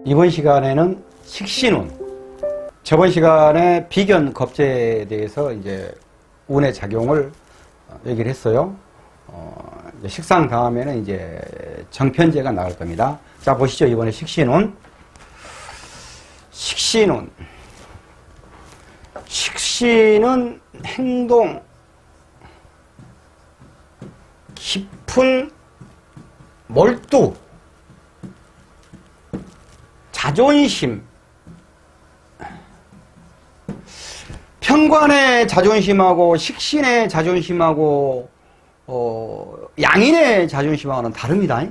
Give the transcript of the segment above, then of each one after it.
이번 시간에는 식신운, 저번 시간에 비견 겁재에 대해서 이제 운의 작용을 얘기를 했어요. 이제 식상 다음에는 이제 정편제가 나갈 겁니다. 자, 보시죠. 이번에 식신운. 식신운. 식신은 행동, 깊은 몰두, 자존심, 편관의 자존심하고 식신의 자존심하고 양인의 자존심하고는 다릅니다.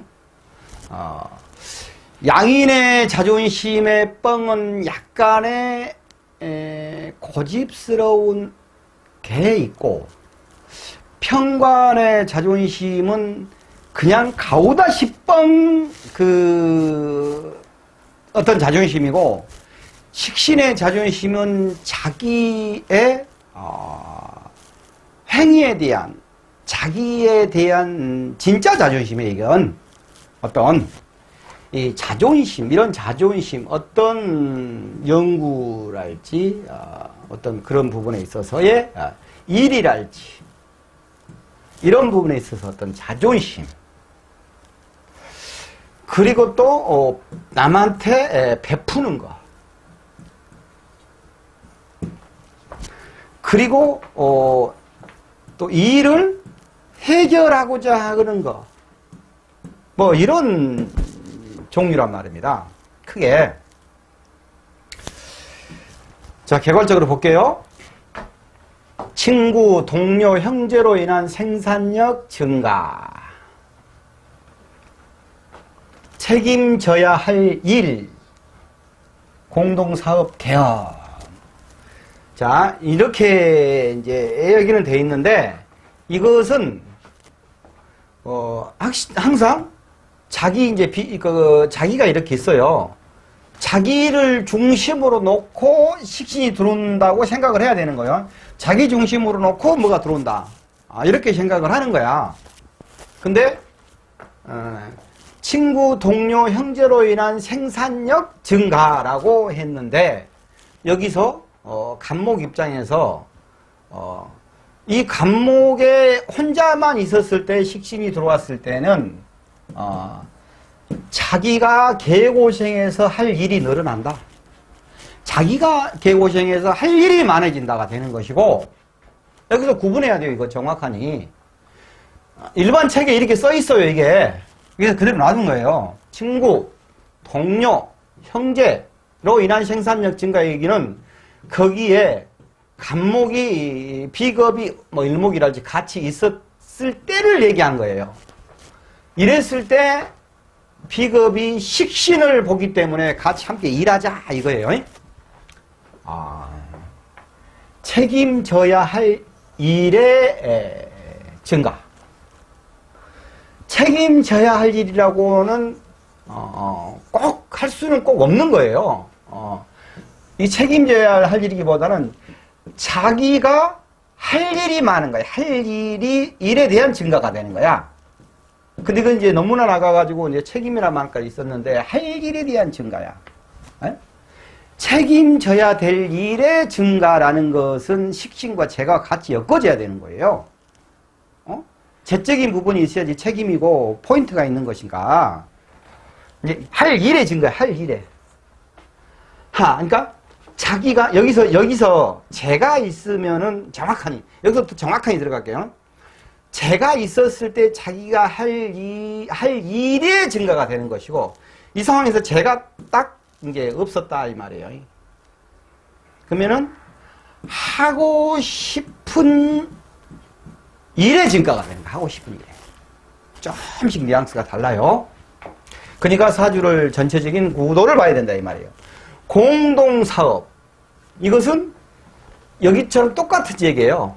양인의 자존심의 뻥은 약간의 고집스러운 게 있고, 편관의 자존심은 그냥 가오다시뻥 어떤 자존심이고, 식신의 자존심은 자기의 행위에 대한, 자기에 대한 진짜 자존심에 이건 어떤 이 자존심, 이런 자존심, 어떤 연구랄지 어떤 그런 부분에 있어서의 일이랄지 이런 부분에 있어서 어떤 자존심, 그리고 또 남한테 베푸는 것, 그리고 또 일을 해결하고자 하는 것, 뭐 이런 종류란 말입니다. 크게. 자, 개괄적으로 볼게요. 친구, 동료, 형제로 인한 생산력 증가, 책임져야 할 일, 공동사업 개혁. 자, 이렇게 이제 여기는 돼 있는데, 이것은 항상 자기가 이렇게 있어요. 자기를 중심으로 놓고 식신이 들어온다고 생각을 해야 되는 거예요. 자기 중심으로 놓고 뭐가 들어온다. 이렇게 생각을 하는 거야. 근데 친구, 동료, 형제로 인한 생산력 증가라고 했는데, 여기서 간목 입장에서 이 간목에 혼자만 있었을 때, 식신이 들어왔을 때는 자기가 개고생해서 할 일이 늘어난다. 자기가 개고생해서 할 일이 많아진다가 되는 것이고, 여기서 구분해야 돼요. 이거 정확하니. 일반 책에 이렇게 써 있어요. 이게. 그래서 그대로 놔둔 거예요. 친구, 동료, 형제로 인한 생산력 증가 얘기는 거기에 간목이, 비겁이, 일목이랄지 같이 있었을 때를 얘기한 거예요. 이랬을 때 비겁이 식신을 보기 때문에 같이 함께 일하자 이거예요. 책임져야 할 일의 증가. 책임져야 할 일이라고는 꼭 할 수는 꼭 없는 거예요. 이 책임져야 할 일이기보다는 자기가 할 일이 많은 거야. 일에 대한 증가가 되는 거야. 근데 그건 이제 너무나 나가가지고 이제 책임이란 말까지 있었는데, 할 일에 대한 증가야. 책임져야 될 일의 증가라는 것은 식신과 재가 같이 엮어져야 되는 거예요. 재적인 부분이 있어야지 책임이고 포인트가 있는 것인가. 이제 할 일의 증가야, 할 일에. 그러니까 자기가 여기서 재가 있으면은 정확하니, 여기서 또 정확하니 들어갈게요. 재가 있었을 때 자기가 할 일의 증가가 되는 것이고, 이 상황에서 재가 딱 이제 없었다 이 말이에요. 그러면은 하고 싶은 일의 증가가 되는 거야. 하고 싶은 일에. 조금씩 뉘앙스가 달라요. 그러니까 사주를 전체적인 구도를 봐야 된다 이 말이에요. 공동사업, 이것은 여기처럼 똑같은 얘기예요.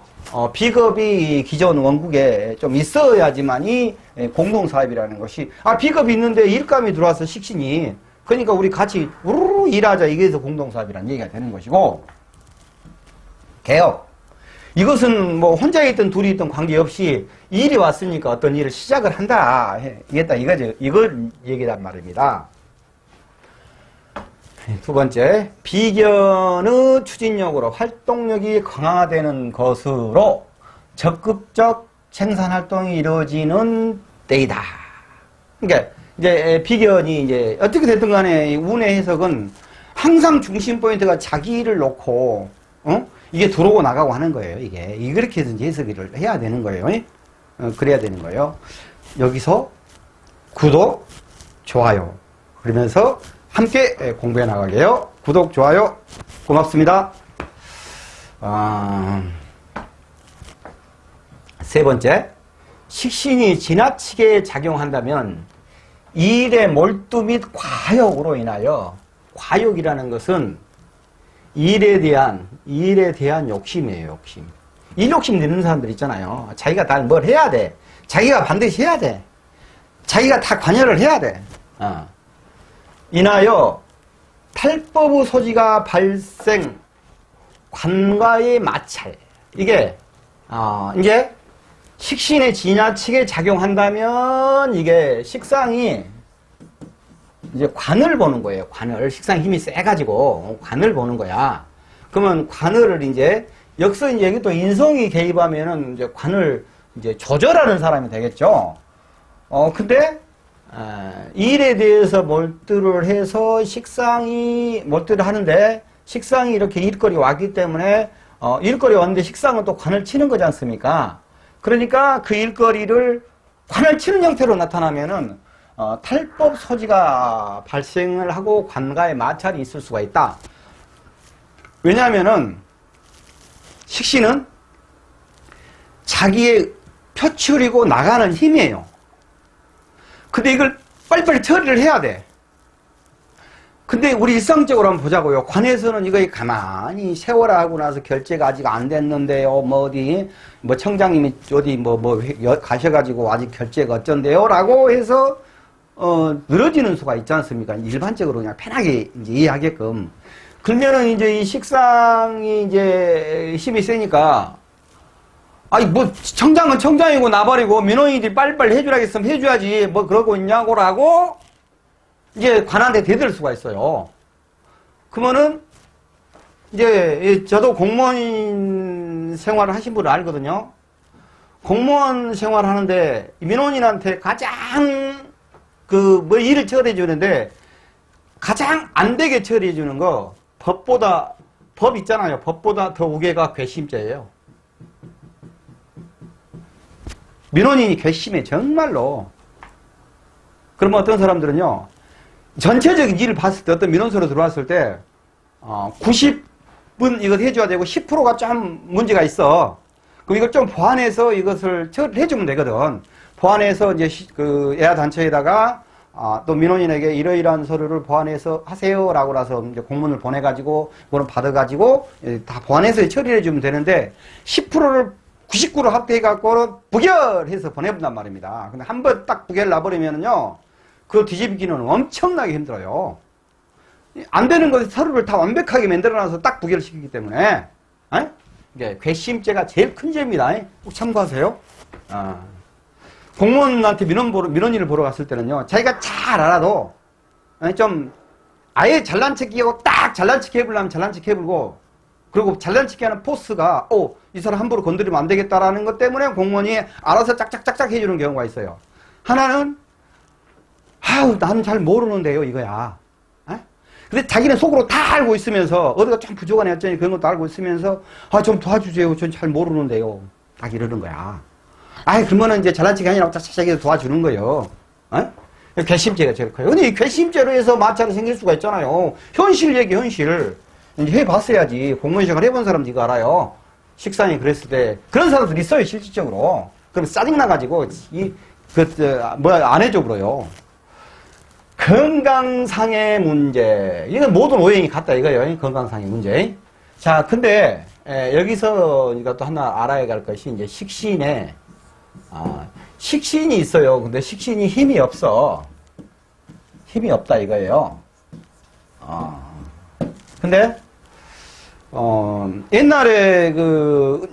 비겁이 기존 원국에 좀 있어야지만이 공동사업이라는 것이, 비겁이 있는데 일감이 들어와서 식신이, 그러니까 우리 같이 우르르 일하자, 이게서 공동사업이라는 얘기가 되는 것이고, 개혁, 이것은 뭐 혼자 있든 둘이 있든 관계없이 일이 왔으니까 어떤 일을 시작을 한다, 이겠다, 이거죠. 이걸 얘기란 말입니다. 두 번째, 비견의 추진력으로 활동력이 강화되는 것으로 적극적 생산활동이 이루어지는 때이다. 그러니까 이제 비견이 이제 어떻게 됐든 간에 운의 해석은 항상 중심 포인트가 자기를 놓고 이게 들어오고 나가고 하는 거예요. 이게 그렇게 해서 해석을 해야 되는 거예요. 그래야 되는 거예요. 여기서 구독, 좋아요 그러면서 함께 공부해 나가게요. 구독, 좋아요 고맙습니다. 세 번째, 식신이 지나치게 작용한다면 일의 몰두 및 과욕으로 인하여, 과욕이라는 것은 일에 대한 욕심이에요. 욕심. 일 욕심 내는 사람들 있잖아요. 자기가 다 뭘 해야 돼. 자기가 반드시 해야 돼. 자기가 다 관여를 해야 돼. 인하여 탈법의 소지가 발생, 관과의 마찰. 이게 이제 식신에 지나치게 작용한다면 이게 식상이 이제 관을 보는 거예요. 관을. 식상 힘이 세가지고 관을 보는 거야. 그러면 관을 이제 여기서 이제 여기 또 인성이 개입하면은 이제 관을 이제 조절하는 사람이 되겠죠. 근데 일에 대해서 몰두를 해서 몰두를 하는데 식상이 이렇게 일거리 왔기 때문에 일거리 왔는데 식상은 또 관을 치는 거지 않습니까? 그러니까 그 일거리를 관을 치는 형태로 나타나면은 탈법 소지가 발생을 하고 관과의 마찰이 있을 수가 있다. 왜냐하면은 식신은 자기의 표출이고 나가는 힘이에요. 근데 이걸 빨리빨리 처리를 해야 돼. 근데 우리 일상적으로 한번 보자고요. 관에서는 이거 가만히 세워라 하고 나서 결제가 아직 안 됐는데요. 뭐 청장님이 어디 가셔가지고 아직 결제가 어쩐데요? 라고 해서 늘어지는 수가 있지 않습니까? 일반적으로 그냥 편하게 이제 이해하게끔. 그러면은 이제 이 식상이 이제 힘이 세니까, 청장은 청장이고 나발이고 민원인들이 빨리빨리 해주라고 했으면 해줘야지 뭐 그러고 있냐고라고 이제 관한테 대들 수가 있어요. 그러면은 이제 저도 공무원 생활을 하신 분을 알거든요. 공무원 생활을 하는데 민원인한테 가장 일을 처리해 주는데 가장 안 되게 처리해 주는 거 법 있잖아요. 법보다 더 우계가 괘씸죄예요. 민원인이 괘씸해 정말로. 그러면 어떤 사람들은요, 전체적인 일을 봤을 때 어떤 민원서로 들어왔을 때 90분 이것 해줘야 되고 10%가 좀 문제가 있어. 그럼 이걸 좀 보완해서 이것을 처리해 주면 되거든. 보완해서 이제 그 애아단체에다가 또 민원인에게 이러이러한 서류를 보완해서 하세요라고 나서 이제 공문을 보내가지고 그거는 받아가지고 다 보완해서 처리해 를 주면 되는데 10%를 99로 합의해갖고는 부결해서 보내본단 말입니다. 근데 한 번 딱 부결 나버리면은요, 그거 뒤집기는 엄청나게 힘들어요. 안 되는 것에 서류를 다 완벽하게 만들어놔서 딱 부결시키기 때문에, 이게 괘씸죄가 제일 큰 죄입니다. 꼭 참고하세요. 공무원한테 민원인을 보러 갔을 때는요, 자기가 잘 알아도, 좀, 아예 잘난 척하고 딱 잘난 척 해보려면 잘난 척 해보고, 그리고 잘난 척 하는 포스가, 이 사람 함부로 건드리면 안 되겠다라는 것 때문에 공무원이 알아서 짝짝짝짝 해주는 경우가 있어요. 하나는, 나는 잘 모르는데요, 이거야. 근데 자기는 속으로 다 알고 있으면서, 어디가 좀 부족하네, 어쩌니 그런 것도 알고 있으면서, 좀 도와주세요. 전 잘 모르는데요. 딱 이러는 거야. 그러면은 이제 잘난 척이 아니라 짝짝짝 해서 도와주는 거예요. 괘씸죄가 제일 커요. 근데 이 괘씸죄로 해서 마찰이 생길 수가 있잖아요. 현실 얘기, 현실. 이제 해봤어야지. 공무원 생활 해본 사람도 이거 알아요. 식상이 그랬을 때. 그런 사람들 있어요, 실질적으로. 그럼 짜증나가지고, 안 해줘, 그래요. 건강상의 문제. 이건 모든 오행이 같다, 이거예요. 건강상의 문제. 자, 근데, 여기서 이것도 하나 알아야 할 것이, 이제 식신에, 식신이 있어요. 근데 식신이 힘이 없어. 힘이 없다, 이거예요. 근데, 옛날에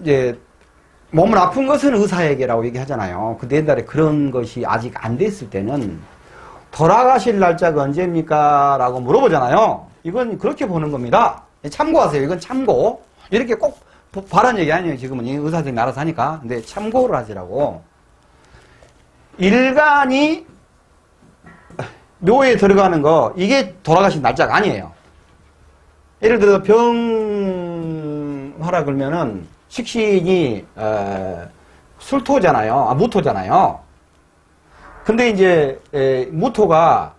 이제, 몸을 아픈 것은 의사에게라고 얘기하잖아요. 근데 옛날에 그런 것이 아직 안 됐을 때는, 돌아가실 날짜가 언제입니까? 라고 물어보잖아요. 이건 그렇게 보는 겁니다. 참고하세요. 이건 참고. 이렇게 꼭 바란 얘기 아니에요. 지금은 의사 선생님이 알아서 하니까. 근데 참고를 하시라고. 일간이 묘에 들어가는 거, 이게 돌아가신 날짜가 아니에요. 예를 들어 병화라 그러면은 식신이 술토잖아요. 무토잖아요. 근데 이제 무토가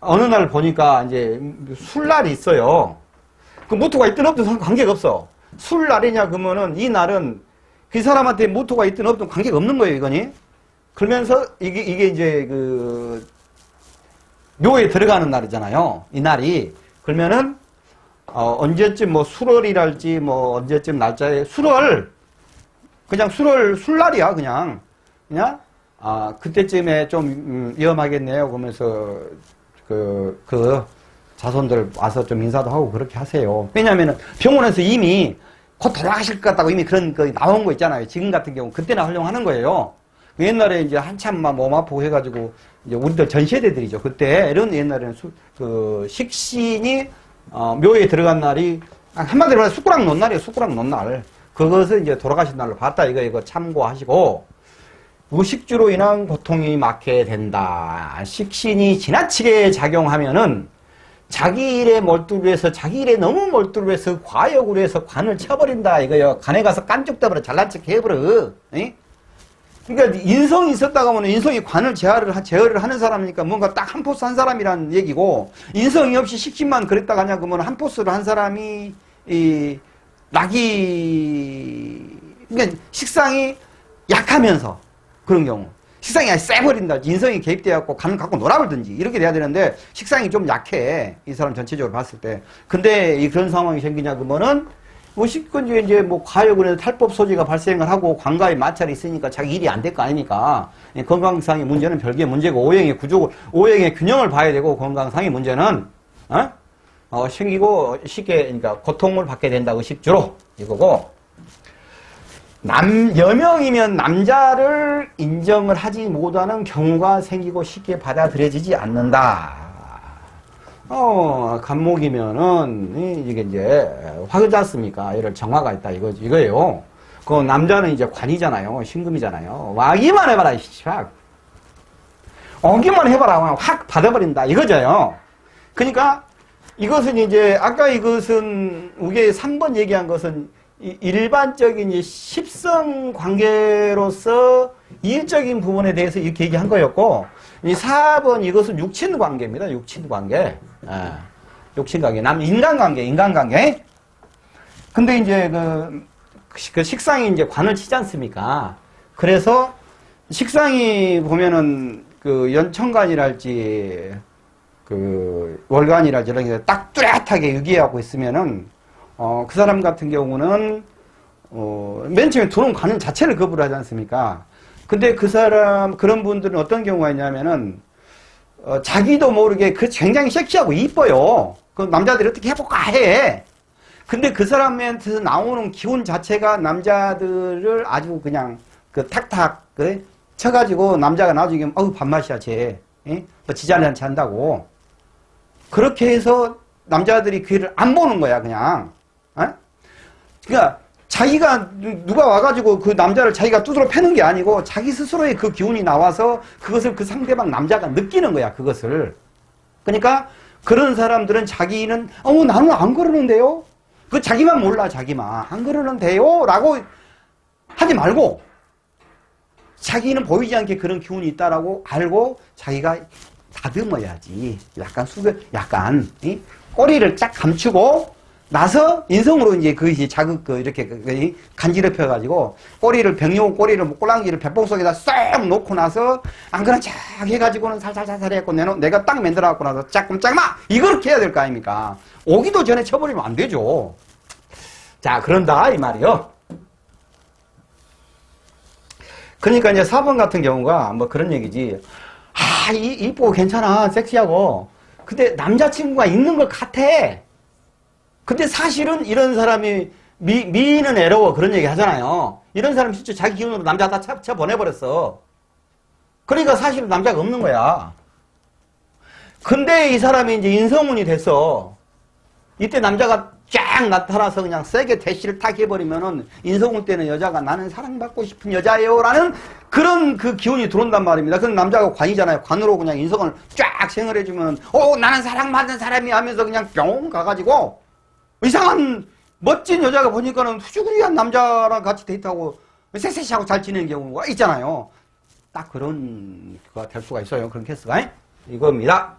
어느 날 보니까 이제 술날이 있어요. 그 무토가 있든 없든 관계가 없어. 술날이냐 그러면은 이 날은 그 사람한테 무토가 있든 없든 관계가 없는 거예요, 이거니. 그러면서 이게 이제 그 묘에 들어가는 날이잖아요. 이 날이. 그러면은 언제쯤 뭐 술월이랄지 뭐 언제쯤 날짜에 그냥 술날이야, 그냥 그때쯤에 좀 위험하겠네요. 그러면서 그 자손들 와서 좀 인사도 하고 그렇게 하세요. 왜냐면은 병원에서 이미 곧 돌아가실 것 같다고 이미 그런 거 나온 거 있잖아요. 지금 같은 경우 그때나 활용하는 거예요. 옛날에 이제 한참 막 몸 아프고 해가지고 이제 우리들 전 세대들이죠. 그때 이런 옛날에는 그 식신이 묘에 들어간 날이 한마디로 말해 숟가락 놓은 날이에요. 숟가락 놓은 날. 그것을 이제 돌아가신 날로 봤다. 이거 참고하시고. 무식주로 인한 고통이 많게 된다. 식신이 지나치게 작용하면은 자기 일에 몰두를 해서 자기 일에 너무 몰두를 해서 과욕으로 해서 관을 쳐버린다. 이거요. 간에 가서 깐죽 떠버려. 잘난 척 해버려. 에? 그러니까 인성이 있었다가 하면 인성이 관을 제어를 하는 사람이니까 뭔가 딱 한 포스 한 사람이라는 얘기고, 인성이 없이 식신만 그랬다가 하냐 그러면 한 포스를 한 사람이 그러니까 식상이 약하면서 그런 경우. 식상이 아예 쎄버린다. 인성이 개입되어갖고 간을 갖고 놀아버리든지 이렇게 돼야 되는데 식상이 좀 약해. 이 사람 전체적으로 봤을 때. 근데 그런 상황이 생기냐 그러면은 무식건 이제 뭐 과욕을 해서 탈법 소지가 발생을 하고 관가에 마찰이 있으니까 자기 일이 안 될 거 아니니까 건강상의 문제는 별개의 문제고 오행의 균형을 봐야 되고 건강상의 문제는 생기고 쉽게 그러니까 고통을 받게 된다. 의식주로 이거고. 여명이면 남자를 인정을 하지 못하는 경우가 생기고 쉽게 받아들여지지 않는다. 간목이면은, 이게 이제, 화그지 않습니까? 이럴 정화가 있다. 이거예요. 그 남자는 이제 관이잖아요. 신금이잖아요. 와기만 해봐라, 씨발. 오기만 해봐라. 확 받아버린다. 이거죠. 그러니까, 이것은 이제, 아까 이것은, 우리가 3번 얘기한 것은, 일반적인 십성 관계로서 일적인 부분에 대해서 이렇게 얘기한 거였고, 이 4번 이것은 육친 관계입니다. 육친 관계. 육친 관계. 인간 관계. 근데 이제 그 식상이 이제 관을 치지 않습니까? 그래서 식상이 보면은 그 연천관이랄지 그 월간이랄지 이런 게 딱 뚜렷하게 유기하고 있으면은 그 사람 같은 경우는, 맨 처음에 들어온 관은 자체를 거부를 하지 않습니까? 근데 그런 분들은 어떤 경우가 있냐면은, 자기도 모르게 굉장히 섹시하고 이뻐요. 그 남자들이 어떻게 해볼까 해. 근데 그 사람한테서 나오는 기운 자체가 남자들을 아주 그냥 탁탁, 쳐가지고 남자가 나중에, 밥맛이야, 쟤. 뭐 지잘난체 한다고. 그렇게 해서 남자들이 그 일을 안 보는 거야, 그냥. 그러니까 자기가 누가 와가지고 그 남자를 자기가 두드러 패는 게 아니고 자기 스스로의 그 기운이 나와서 그것을 그 상대방 남자가 느끼는 거야, 그것을. 그러니까 그런 사람들은 자기는 나는 안 그러는데요? 그 자기만 몰라, 자기만. 안 그러는데요? 라고 하지 말고 자기는 보이지 않게 그런 기운이 있다라고 알고 자기가 다듬어야지. 약간 꼬리를 쫙 감추고 나서 인성으로 이제 그것이 이렇게 간지럽혀가지고 꼬리를 꼴랑지를 배뽕 속에다 쏙 놓고 나서 안 그런 척 해가지고는 살살살살 해갖고 내가 딱 만들어갖고 나서 짝끔짝마! 이렇게 해야 될 거 아닙니까? 오기도 전에 쳐버리면 안 되죠. 자, 그런다, 이 말이요. 그러니까 이제 4번 같은 경우가 뭐 그런 얘기지. 이쁘고 괜찮아, 섹시하고. 근데 남자친구가 있는 것 같아. 근데 사실은 이런 사람이 미인은 애로워 그런 얘기 하잖아요. 이런 사람이 진짜 자기 기운으로 남자 다 쳐보내버렸어. 그러니까 사실은 남자가 없는 거야. 근데 이 사람이 이제 인성운이 됐어. 이때 남자가 쫙 나타나서 그냥 세게 대시를 탁 해버리면은 인성을 때는 여자가 나는 사랑받고 싶은 여자예요 라는 그런 그 기운이 들어온단 말입니다. 그럼 남자가 관이잖아요. 관으로 그냥 인성을 쫙 생활해주면 나는 사랑받는 사람이 하면서 그냥 뿅 가가지고 이상한 멋진 여자가 보니까는 후주구리한 남자랑 같이 데이트하고 쎄쎄하고 잘 지내는 경우가 있잖아요. 딱 그런 거가 될 수가 있어요. 그런 케이스가 이겁니다.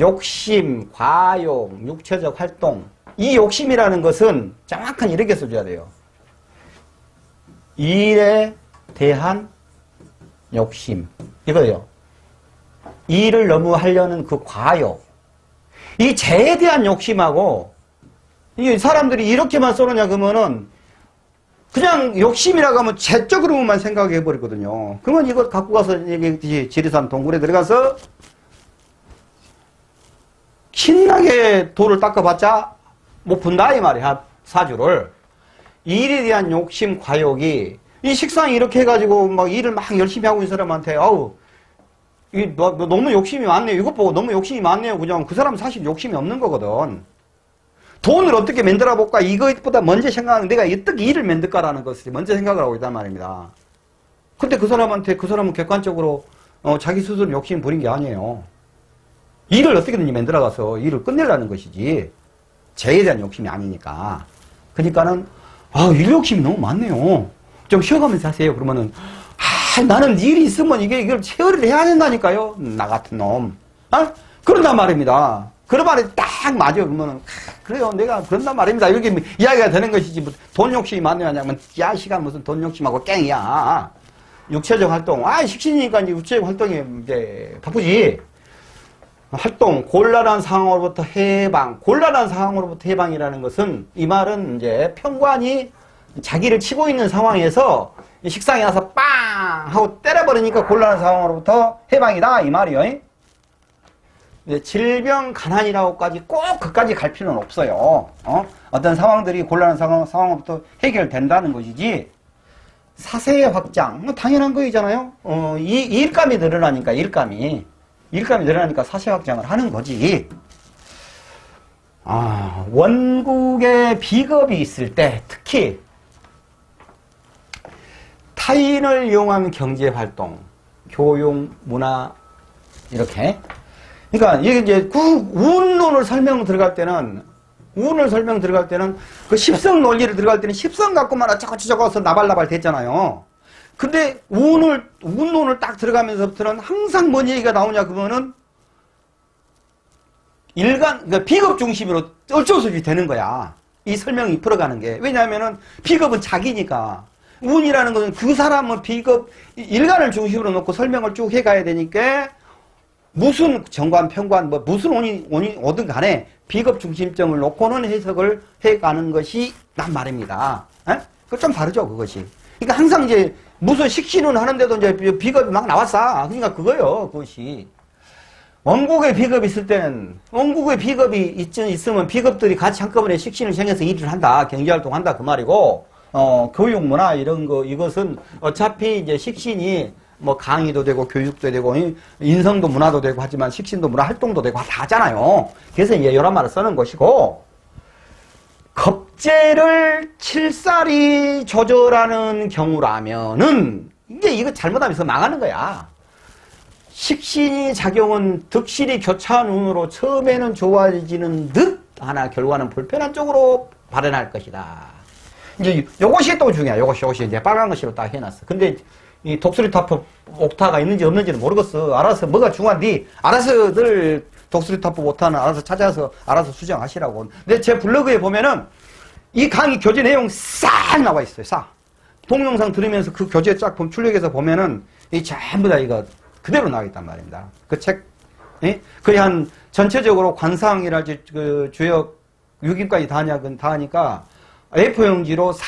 욕심, 과욕, 육체적 활동. 이 욕심이라는 것은 정확한 이렇게 써줘야 돼요. 일에 대한 욕심. 이거예요. 일을 너무 하려는 그 과욕. 이 재에 대한 욕심하고, 이 사람들이 이렇게만 써놓냐, 그러면은, 그냥 욕심이라고 하면 재적으로만 생각해 버리거든요. 그러면 이거 갖고 가서 여기 지리산 동굴에 들어가서 신나게 돌을 닦아봤자 못 푼다 이 말이야. 사주를. 일에 대한 욕심, 과욕이 이 식상이 이렇게 해가지고 막 일을 막 열심히 하고 있는 사람한테 너 너무 욕심이 많네요. 이것 보고 너무 욕심이 많네요. 그냥 그 사람은 사실 욕심이 없는 거거든. 돈을 어떻게 만들어 볼까? 이것보다 먼저 생각하는 내가 어떻게 일을 만들까라는 것을 먼저 생각을 하고 있단 말입니다. 근데 그 사람은 객관적으로 자기 스스로 욕심 부린 게 아니에요. 일을 어떻게든지 만들어가서 일을 끝내려는 것이지 재에 대한 욕심이 아니니까. 그러니까는 일 욕심이 너무 많네요. 좀 쉬어가면서 하세요. 그러면은 나는 일이 있으면 이걸 처리를 해야 된다니까요. 나 같은 놈. 그런단 말입니다. 그런 말이 딱 맞아요. 그러면은 그래요. 내가 그런단 말입니다. 이렇게 이야기가 되는 것이지. 돈 욕심이 많냐 하냐면 시간 무슨 돈 욕심하고 깽이야. 육체적 활동. 식신이니까 이제 육체적 활동이 이제 바쁘지. 활동, 곤란한 상황으로부터 해방. 곤란한 상황으로부터 해방이라는 것은 이 말은 이제 평관이 자기를 치고 있는 상황에서 식상에 와서 빵 하고 때려버리니까 곤란한 상황으로부터 해방이다 이 말이요. 질병, 가난이라고까지 꼭 그까지 갈 필요는 없어요. 어떤 상황들이 곤란한 상황으로부터 해결된다는 것이지. 사세의 확장, 당연한 거이잖아요. 이 일감이 늘어나니까 일감이 늘어나니까 사세 확장을 하는 거지. 원국에 비겁이 있을 때 특히 타인을 이용한 경제활동, 교육, 문화 이렇게. 그러니까 이게 이제 운을 설명 들어갈 때는 그 십성 논리를 들어갈 때는 십성 갖고만 어쩌고저쩌고 나발나발 됐잖아요. 근데 운론을 딱 들어가면서부터는 항상 뭔 얘기가 나오냐 그러면은 그러니까 비겁 중심으로 어쩔 수 없이 되는 거야. 이 설명이 풀어가는 게. 왜냐하면은 비겁은 자기니까. 운이라는 것은 그 사람은 일간을 중심으로 놓고 설명을 쭉 해가야 되니까 무슨 정관, 평관, 무슨 운이 오든 간에 비겁 중심점을 놓고는 해석을 해가는 것이 난 말입니다. 그 좀 다르죠, 그것이. 그러니까 항상 이제 무슨 식신은 하는데도 이제 비겁이 막 나왔어. 그러니까 그거요, 그것이. 원국에 비겁이 있을 때는, 원국에 비겁이 있으면 비겁들이 같이 한꺼번에 식신을 정해서 일을 한다, 경제활동 한다, 그 말이고, 교육, 문화, 이것은 어차피 이제 식신이 강의도 되고, 교육도 되고, 인성도 문화도 되고 하지만 식신도 문화 활동도 되고 다 하잖아요. 그래서 이제 이런 말을 쓰는 것이고, 겁재를 칠살이 조절하는 경우라면은, 이제 이거 잘못하면서 망하는 거야. 식신이 작용은 득실이 교차한 운으로 처음에는 좋아지는 듯 하나 결과는 불편한 쪽으로 발현할 것이다. 이제 요것이 또 중요해. 요것이 이제 빨간 것으로 딱 해놨어. 근데 이 독수리 타프 옥타가 있는지 없는지는 모르겠어. 알아서 뭐가 중요한지 알아서 늘 독수리 타프 옥타는 알아서 찾아서 알아서 수정하시라고. 근데 제 블로그에 보면은 이 강의 교재 내용 싹 나와 있어요. 싹. 동영상 들으면서 그 교재 쫙 출력해서 보면은 이 전부 다 이거 그대로 나와있단 말입니다. 그 책, 거의 한 전체적으로 관상이랄지 그 주역 6인까지 다 하니까 A4용지로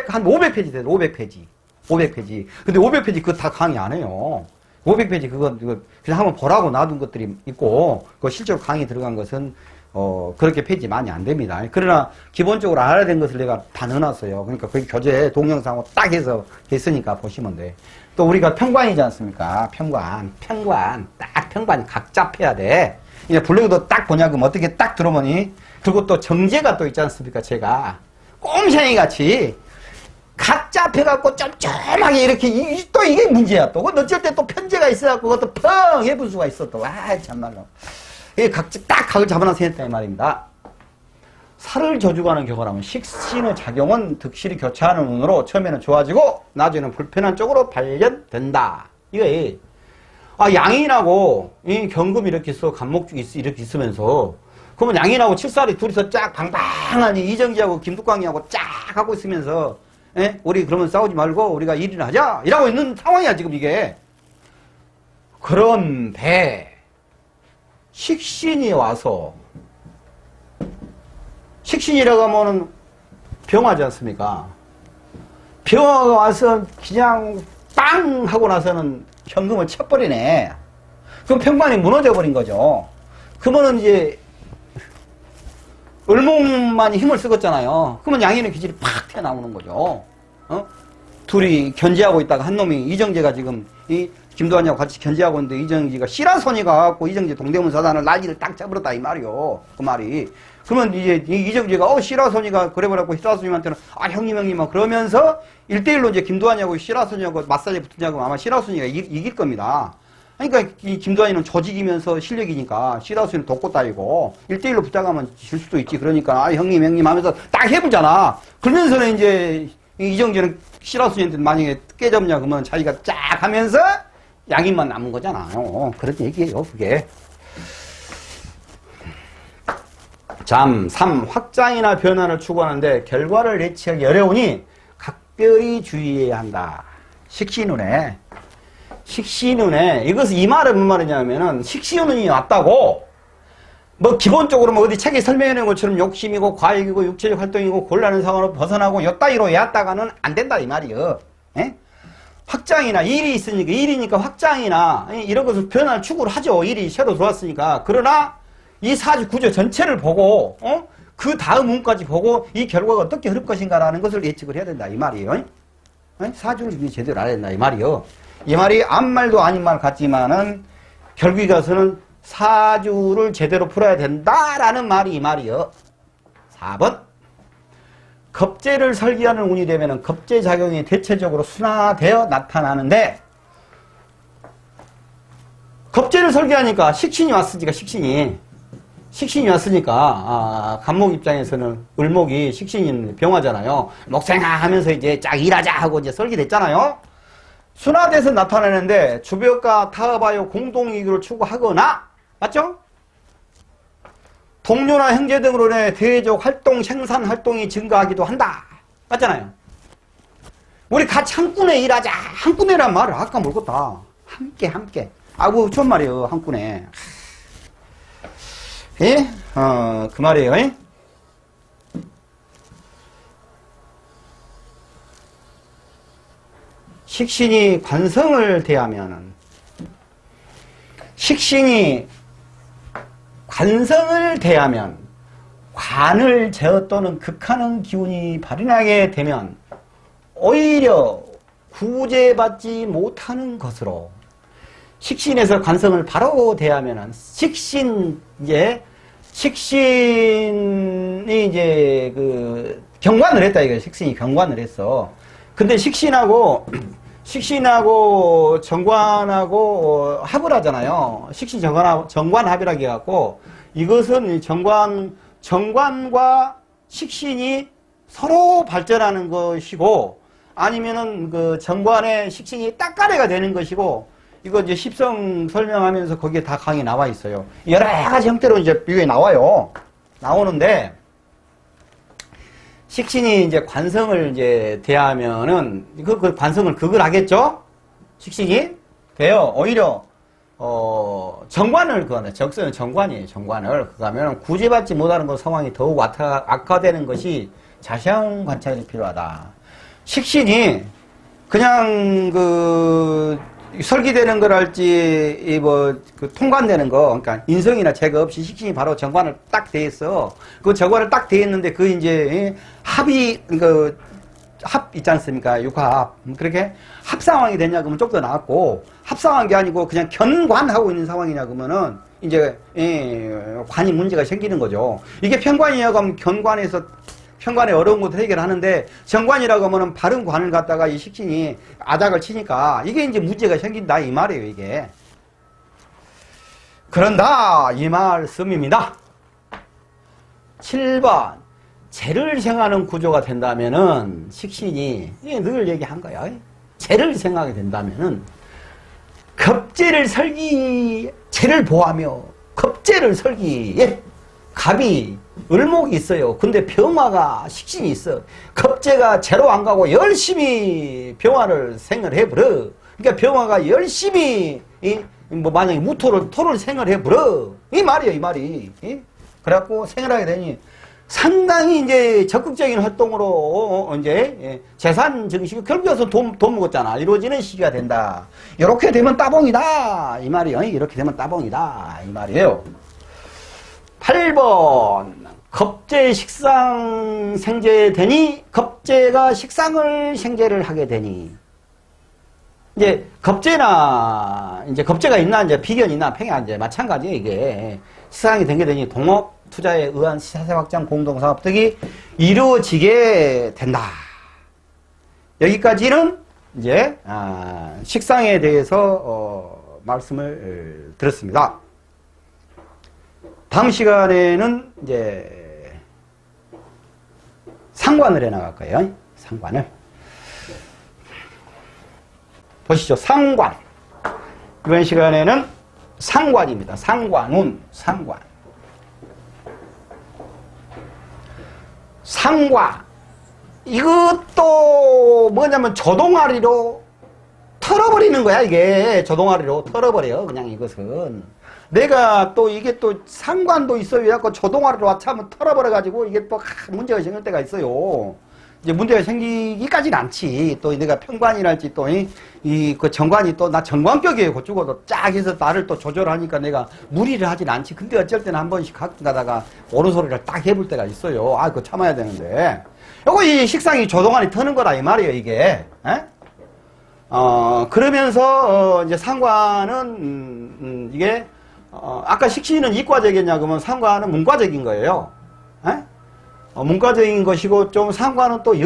한 500페이지 돼요. 500페이지. 근데 500페이지 그거 다 강의 안 해요. 500페이지 그거 그냥 한번 보라고 놔둔 것들이 있고, 그 실제로 강의 들어간 것은, 그렇게 페이지 많이 안 됩니다. 그러나 기본적으로 알아야 되는 것을 내가 다 넣어놨어요. 그러니까 거기 교재 동영상으로 딱 해서 했으니까 보시면 돼. 또 우리가 평관이지 않습니까? 평관. 딱 평관 각 잡혀야 돼. 이제 블로그도 딱 보냐, 그럼 어떻게 딱 들어보니, 그리고 또 정제가 또 있지 않습니까, 제가. 꼼생이 같이, 각자 펴갖고 쫌쫌하게 이렇게, 또 이게 문제야, 또. 어쩔 때 또 편제가 있어갖고, 그것도 펑 해볼 수가 있어, 또. 아, 참말로. 이게 각자 딱 각을 잡아놔서 했다, 이 말입니다. 살을 저주가는 경우라면 식신의 작용은 득실이 교차하는 운으로 처음에는 좋아지고 나중에는 불편한 쪽으로 발견된다. 이거에 양인하고 이 경금이 이렇게 있어, 간목죽이 이렇게 있으면서 그러면 양인하고 칠살이 둘이서 쫙 방방하니 이정지하고 김두광이하고 쫙 하고 있으면서 우리 그러면 싸우지 말고 우리가 일이나 하자 이라고 있는 상황이야 지금 이게. 그런데 식신이 와서 식신이라고 하면은 병화지 않습니까? 병화가 와서 그냥 빵 하고 나서는 현금을 쳐버리네. 그럼 평관이 무너져 버린 거죠. 그러면은 이제 을목만이 힘을 쓰겠잖아요. 그러면 양인의 기질이 팍 튀어나오는 거죠. 둘이 견제하고 있다가 한 놈이 이정재가 지금 이 김도환이하고 같이 견제하고 있는데 이정재가 시라손이가 갖고 이정재 동대문 사단을 난리를 딱 잡으렸다 이 말이요. 그 말이. 그러면 이제 이정재가 시라손이가 그래버렸고 시라손님한테는 형님 그러면서 1대1로 이제 김도환이하고 시라손이하고 맞싸게 붙으냐고 아마 시라손이가 이길 겁니다. 그러니까 이 김도환이는 조직이면서 실력이니까 시라손이는 돕고 따이고 1대1로 붙어가면 질 수도 있지. 그러니까 형님 하면서 딱 해보잖아. 그러면서는 이제 이정재는 시라손이한테 만약에 깨졌냐 그러면 자기가 쫙 하면서 양인만 남은 거잖아요. 그런 얘기예요 그게. 3. 확장이나 변화를 추구하는데 결과를 예측하기 어려우니 각별히 주의해야 한다. 식신운에 이것은 이 말은 무슨 말이냐면은 식신운이 왔다고 뭐 기본적으로 뭐 어디 책에 설명해 놓은 것처럼 욕심이고 과욕이고 육체적 활동이고 곤란한 상황으로 벗어나고 요따위로 해왔다가는 안 된다 이 말이요. 확장이나 일이 있으니까 일이니까 확장이나 이런 것을 변화를 추구를 하죠. 일이 새로 들어왔으니까. 그러나 이 사주 구조 전체를 보고 그 다음 운까지 보고 이 결과가 어떻게 흐를 것인가라는 것을 예측을 해야 된다 이 말이에요. 사주를 제대로 알아야 된다 이 말이요. 이 말이 아무 말도 아닌 말 같지만은 결국에 가서는 사주를 제대로 풀어야 된다라는 말이 이 말이요. 4번 겁재를 설계하는 운이 되면은 겁재 작용이 대체적으로 순화되어 나타나는데 겁재를 설계하니까 식신이 왔으니까 식신이 왔으니까 간목 입장에서는 을목이 식신이 병화잖아요. 목생아 하면서 이제 쫙 일하자 하고 이제 설계됐잖아요. 순화돼서 나타나는데 주벽과 타업하여 공동이익을 추구하거나 맞죠? 동료나 형제 등으로 인해 대외적 활동, 생산 활동이 증가하기도 한다. 맞잖아요. 우리 같이 한꾼에 일하자. 한꾼에란 말을 아까 모르겠다. 함께. 아이고 좋은 말이에요. 한꾼에. 예? 그 말이에요. 예? 식신이 관성을 대하면은 관을 제어 또는 극하는 기운이 발현하게 되면 오히려 구제받지 못하는 것으로 식신에서 관성을 바로 대하면은 식신이 이제 그 경관을 했다 이거예요. 식신이 경관을 했어. 근데 식신하고 정관하고 합을 하잖아요. 식신 정관 합이라고 해갖고 이것은 정관과 식신이 서로 발전하는 것이고 아니면은 그 정관의 식신이 딱가래가 되는 것이고 이거 이제 십성 설명하면서 거기에 다 강의 나와 있어요. 여러 가지 형태로 이제 이게 나오는데 식신이 이제 관성을 이제 대하면은 그 관성을 극을 하겠죠? 식신이 돼요. 오히려 정관을 그거는 적성은 정관이에요. 정관을 그거하면 구제받지 못하는 것 상황이 더욱 악화되는 것이 자세한 관찰이 필요하다. 식신이 그냥 그 설계되는 거랄지 그 통관되는 거 그러니까 인성이나 제거 없이 식신이 바로 정관을 딱 돼 있어. 그 정관을 딱 돼 있는데 그 이제 합이 그 합 있지 않습니까? 육합. 그렇게 합 상황이 됐냐 그러면 좀 더 나았고, 합 상황이 아니고 그냥 견관하고 있는 상황이냐 그러면은 이제 관이 문제가 생기는 거죠. 이게 편관이라고 하면 편관의 어려운 것도 해결하는데, 정관이라고 하면은 바른 관을 갖다가 이 식신이 아작을 치니까 이게 이제 문제가 생긴다 이 말이에요, 이게. 그런다 이 말씀입니다. 7번 재를 생하는 구조가 된다면은 식신이 늘 얘기한 거야. 재를 생하게 된다면은 겁재를 재를 보하며 겁재를 설기에 갑이 을목이 있어요. 근데 병화가 식신이 있어. 겁재가 재로 안 가고 열심히 병화를 생을 해버려. 그러니까 병화가 열심히 만약에 토를 생을 해버려. 이 말이에요, 이 말이. 그래갖고 생을 하게 되니 상당히 이제 적극적인 활동으로 이제 재산 증식이 결국에서 돈 먹었잖아. 이루어지는 시기가 된다. 이렇게 되면 따봉이다. 이 말이에요. 이렇게 되면 따봉이다. 이 말이에요. 8번 겁재 식상 생재되니 겁재가 식상을 생재를 하게 되니 이제 겁재가 있나 이제 비견이 있나 평야 이제 마찬가지예요. 이게 식상이 된 게 되니 동업 투자에 의한 시세 확장 공동사업 등이 이루어지게 된다. 여기까지는 이제 식상에 대해서 말씀을 드렸습니다. 다음 시간에는 이제 상관을 해 나갈 거예요. 상관을 보시죠. 상관. 이번 시간에는 상관입니다. 상관. 상과. 이것도 뭐냐면 조동아리로 털어버리는 거야, 이게. 조동아리로 털어버려요, 그냥 이것은. 내가 또 이게 또 상관도 있어요. 그래갖고 조동아리로 와차면 털어버려가지고 이게 또 문제가 생길 때가 있어요. 이제 문제가 생기기까지는 않지. 또 내가 편관이랄지 또 그 정관이 또 나 정관격이에요. 그쪽으로 쫙 해서 나를 또 조절하니까 내가 무리를 하진 않지. 근데 어쩔 때는 한 번씩 가끔 가다가 옳은 소리를 딱 해볼 때가 있어요. 그거 참아야 되는데. 요거 이 식상이 조동아리 터는 거라 이 말이에요, 이게. 에? 그러면서 이제 상관은 이게 아까 식신은 이과적이냐 그러면 상관은 문과적인 거예요. 에? 문과적인 것이고 좀 상관은 또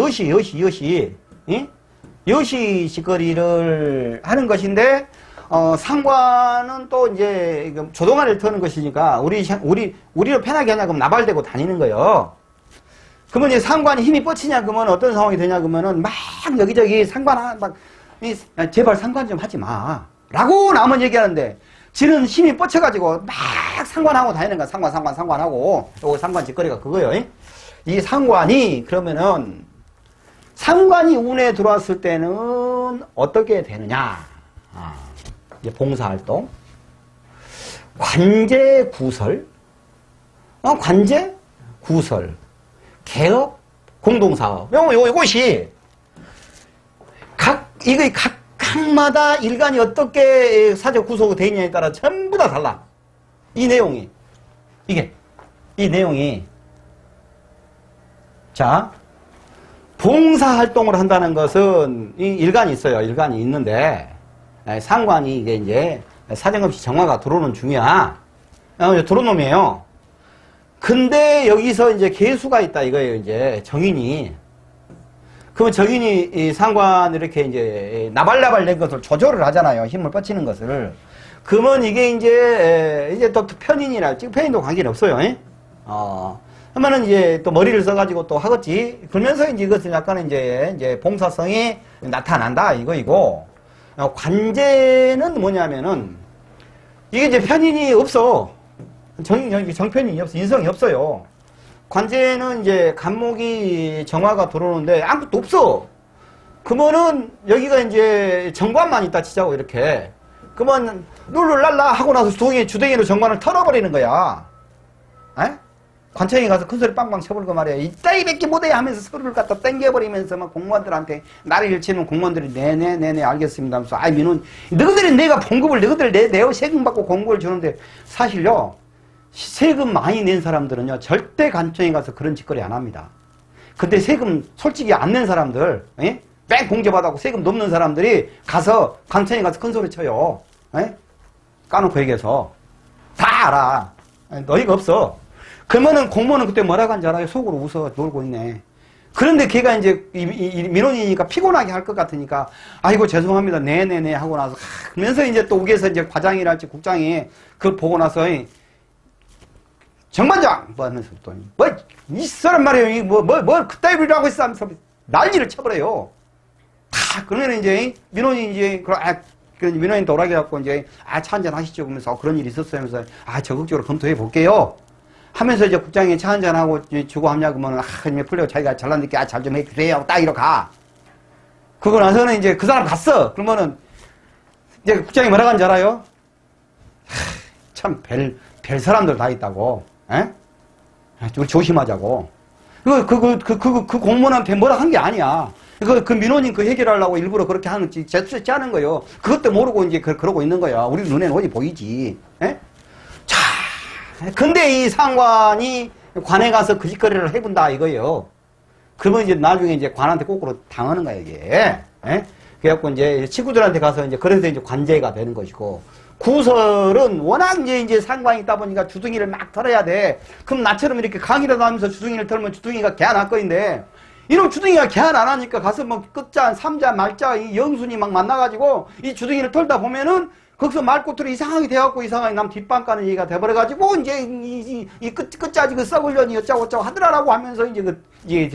여시 짓거리를 하는 것인데 상관은 또 이제 조동아리를 터는 것이니까 우리를 편하게 하냐 그러면 나발대고 다니는 거예요. 그러면 이제 상관이 힘이 뻗치냐 그러면 어떤 상황이 되냐 그러면은 막 여기저기 상관 제발 상관 좀 하지 마 라고 남은 얘기하는데 지는 힘이 뻗쳐가지고 막 상관하고 다니는 거야. 상관하고 요거 상관 짓거리가 그거예요. 이 상관이 그러면은 상관이 운에 들어왔을 때는 어떻게 되느냐? 이제 봉사활동, 관제 구설, 관제 구설, 개업, 공동사업. 요것이 각마다 일간이 어떻게 사적 구속이 되어 있냐에 따라 전부 다 달라. 이 내용이 자, 봉사활동을 한다는 것은 이 일간이 있어요. 일간이 있는데 상관이 이게 이제 사정없이 정화가 들어오는 중이야. 들어온 놈이에요. 근데 여기서 이제 개수가 있다 이거예요. 이제 정인이. 그러면 정인이 이 상관을 이렇게 이제 나발나발 낸 것을 조절을 하잖아요. 힘을 뻗치는 것을. 그러면 이게 이제 또 편인이랄지 편인도 관계는 없어요. 그러면은 이제 또 머리를 써가지고 또 하겠지. 그러면서 이제 이것은 약간 이제 봉사성이 나타난다 이거이고, 관제는 뭐냐면은 이게 이제 편인이 없어. 정편인이 없어. 인성이 없어요. 관제는 이제 간목이 정화가 들어오는데 아무것도 없어. 그러면은 여기가 이제 정관만 있다 치자고 이렇게. 그러면 룰루랄라 하고 나서 주댕이로 정관을 털어버리는 거야. 에? 관청에 가서 큰소리 빵빵 쳐버리고 말이야. 이따위밖에 못해 하면서 소리를 갖다 땡겨버리면서 막 공무원들한테 나를 일치면 공무원들이 네네 알겠습니다 하면서 민원 너희들이 내가 봉급을 너희들 내어 세금 받고 공급을 주는데 사실요 세금 많이 낸 사람들은요 절대 관청에 가서 그런 짓거리 안 합니다. 근데 세금 솔직히 안 낸 사람들, 예? 뺑 공제받아고 세금 넘는 사람들이 가서 강천에 가서 큰 소리 쳐요. 예? 까놓고 얘기해서. 다 알아. 너희가 없어. 그러면은 공무원은 그때 뭐라고 한줄 알아요? 속으로 웃어 놀고 있네. 그런데 걔가 이제 민원이니까 피곤하게 할 것 같으니까 아이고 죄송합니다. 네네네 하고 나서 그러면서 이제 또 우기에서 이제 과장이랄지 국장이 그걸 보고 나서 정반장 뭐 하면서 또 뭐 이 사람 말이에요. 뭐 그따위로 하고 있어 하면서 난리를 쳐버려요. 다 그러면 이제 민원이 이제 민원인 도라게 갖고 이제 차 한잔 하시죠 그러면서 그런 일이 있었어요 하면서 적극적으로 검토해 볼게요 하면서 이제 국장이 차 한잔 하고 주고 하냐 그러면 풀려 자기가 잘났으니까 잘 좀 해주세요 딱 이러고 가. 그러고 나서는 이제 그 사람 갔어. 그러면은 이제 국장이 뭐라고 하는지 알아요? 참 별 사람들 다 있다고. 에? 우리 조심하자고. 그 공무원한테 뭐라 한 게 아니야. 그 민원인 그 해결하려고 일부러 그렇게 하는, 짜는 거요. 그것도 모르고 이제 그러고 있는 거야. 우리 눈에는 어디 보이지. 에? 자, 근데 이 상관이 관에 가서 그 짓거리를 해본다 이거예요. 그러면 이제 나중에 이제 관한테 거꾸로 당하는 거야, 이게. 에? 그래갖고 이제 친구들한테 가서 이제 그래서 이제 관제가 되는 것이고. 구설은 워낙 이제 상관이 있다 보니까 주둥이를 막 털어야 돼. 그럼 나처럼 이렇게 강의라도 하면서 주둥이를 털면 주둥이가 개안할 거인데, 이놈 주둥이가 개안 안 하니까 가서 뭐 끝자, 삼자, 말자, 이 영순이 막 만나가지고 이 주둥이를 털다 보면은 거기서 말꼬투리 이상하게 돼갖고 이상하게 남 뒷방 까는 얘기가 돼버려가지고 이제 이 끝자지 그 썩으려니 어쩌고저쩌고 하더라라고 하면서 이제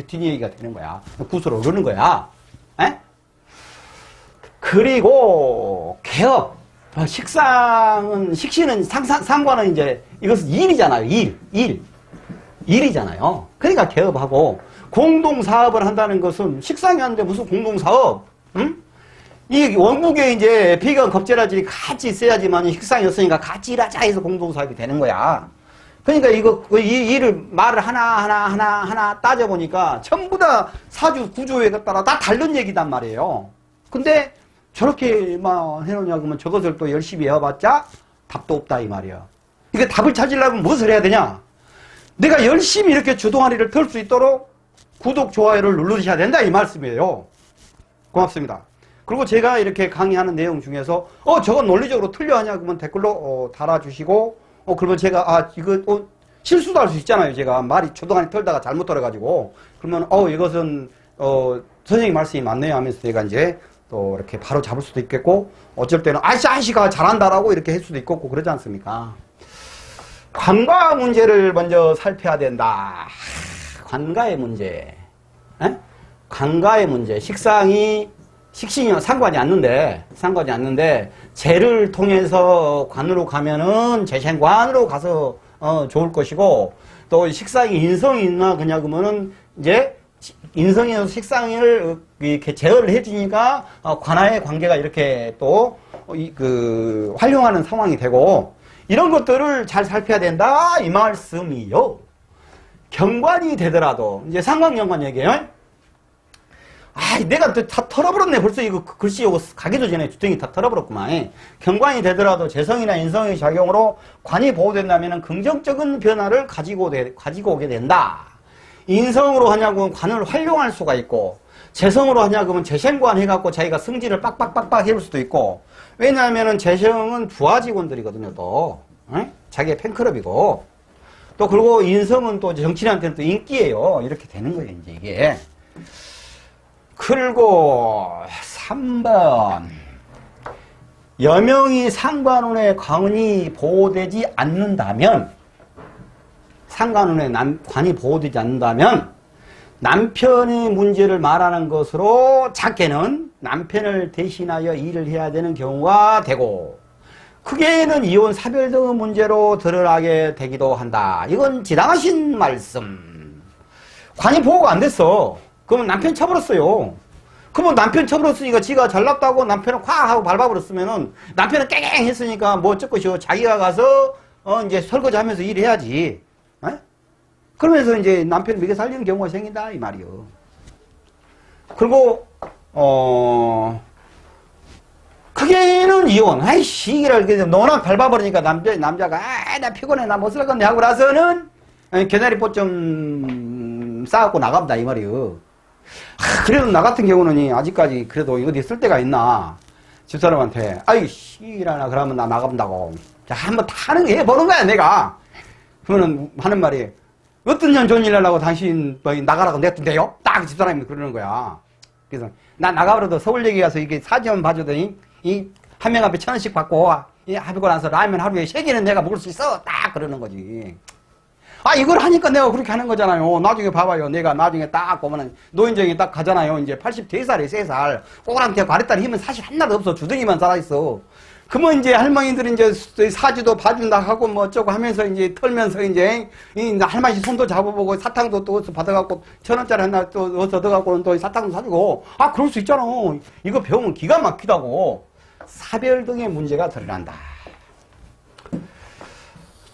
뒷얘기가 되는 거야. 구설을 오르는 거야. 에? 그리고 개업. 식신은 상관은 이제 이것은 일이잖아요. 일이잖아요. 그러니까 개업하고 공동사업을 한다는 것은 식상이 하는데 무슨 공동사업? 응? 이 원국에 이제 비건 겁제라지 같이 있어야지만 식상이었으니까 같이 일하자 해서 공동사업이 되는 거야. 그러니까 이 일을 말을 하나 따져보니까 전부 다 사주 구조에 따라 다 다른 얘기단 말이에요. 근데 저렇게 막 해놓냐 그러면 저것을 또 열심히 해봤자 답도 없다 이 말이야. 이게 답을 찾으려면 무엇을 해야 되냐? 내가 열심히 이렇게 주동아리를 털 수 있도록 구독, 좋아요를 누르셔야 된다 이 말씀이에요. 고맙습니다. 그리고 제가 이렇게 강의하는 내용 중에서 저건 논리적으로 틀려 하냐 그러면 댓글로 달아주시고 그러면 제가 이거 실수도 할 수 있잖아요. 제가 말이 주동아리 털다가 잘못 털어가지고 그러면 이것은 선생님 말씀이 맞네요 하면서 제가 이제 또 이렇게 바로 잡을 수도 있겠고 어쩔 때는 아저씨가 잘한다라고 이렇게 할 수도 있고 그러지 않습니까? 관가 문제를 먼저 살펴야 된다. 관가의 문제. 에? 관가의 문제. 식신이 상관이 않는데 재를 통해서 관으로 가면은 재생관으로 가서 좋을 것이고 또 식상이 인성이 있나 그냐 그러면은 이제 인성에서 식상을 이렇게 제어를 해주니까 관하의 관계가 이렇게 또 활용하는 상황이 되고 이런 것들을 잘 살펴야 된다 이 말씀이요. 경관이 되더라도 이제 상관경관 얘기예요. 내가 다 털어버렸네. 벌써 이거 글씨 요거 가기도 전에 주둥이 다 털어버렸구만. 경관이 되더라도 재성이나 인성의 작용으로 관이 보호된다면 긍정적인 변화를 가지고 오게 된다. 인성으로 하냐고 하면 관을 활용할 수가 있고 재성으로 하냐고 하면 재생관 해갖고 자기가 승진을 빡빡빡빡 해볼 수도 있고 왜냐하면은 재성은 부하 직원들이거든요 또 자기의 팬클럽이고 또 그리고 인성은 또 정치인한테는 또 인기예요. 이렇게 되는 거예요 이제 이게. 그리고 3번 여명이 상관운의 관이 보호되지 않는다면 상관운의 관이 보호되지 않는다면 남편의 문제를 말하는 것으로 작게는 남편을 대신하여 일을 해야 되는 경우가 되고 크게는 이혼 사별 등의 문제로 드러나게 되기도 한다. 이건 지당하신 말씀. 관이 보호가 안 됐어. 그러면 남편 쳐버렸어요. 그러면 남편 쳐버렸으니까 지가 잘났다고 남편을 콱 하고 밟아버렸으면은 남편은 깽깽 했으니까 뭐 어쩔 것이요. 자기가 가서 이제 설거지 하면서 일해야지. 그러면서 이제 남편 먹여 살리는 경우가 생긴다 이 말이요. 그리고 크게는 이혼. 시기를 너나 밟아버리니까 남자가 나 피곤해 나 못 살겠네 하고 나서는 개나리 뽀좀 싸갖고 나갑니다 이 말이요. 그래도 나 같은 경우는 아직까지 그래도 어디 쓸 데가 있나 집사람한테 아이 씨라나 그러면 나 나간다고. 자, 한번 타는 게 해보는 거야 내가. 그러면은 하는 말이 어떤 년 좋은 일 하려고 당신 뭐 나가라고 냈던데요? 딱 집사람이 그러는 거야. 그래서 나 나가버려도 서울 얘기 가서 이게 사진 봐줘도 이 한 명 앞에 1,000원씩 받고 하고 나서 라면 하루에 3개는 내가 먹을 수 있어. 딱 그러는 거지. 아, 이걸 하니까 내가 그렇게 하는 거잖아요. 나중에 봐봐요. 내가 나중에 딱 보면은 노인정에 딱 가잖아요. 이제 84살에 3살. 꼬랑테 가래다리 힘은 사실 하나도 없어. 주둥이만 살아있어. 그러면 이제 할머니들은 이제 사주도 봐준다 하고 뭐 어쩌고 하면서 이제 털면서 이제 할머니 손도 잡아보고 사탕도 또 받아갖고 1,000원짜리 하나 또 얻어갖고는 또 사탕도 사주고. 아, 그럴 수 있잖아. 이거 배우면 기가 막히다고. 사별 등의 문제가 드러난다.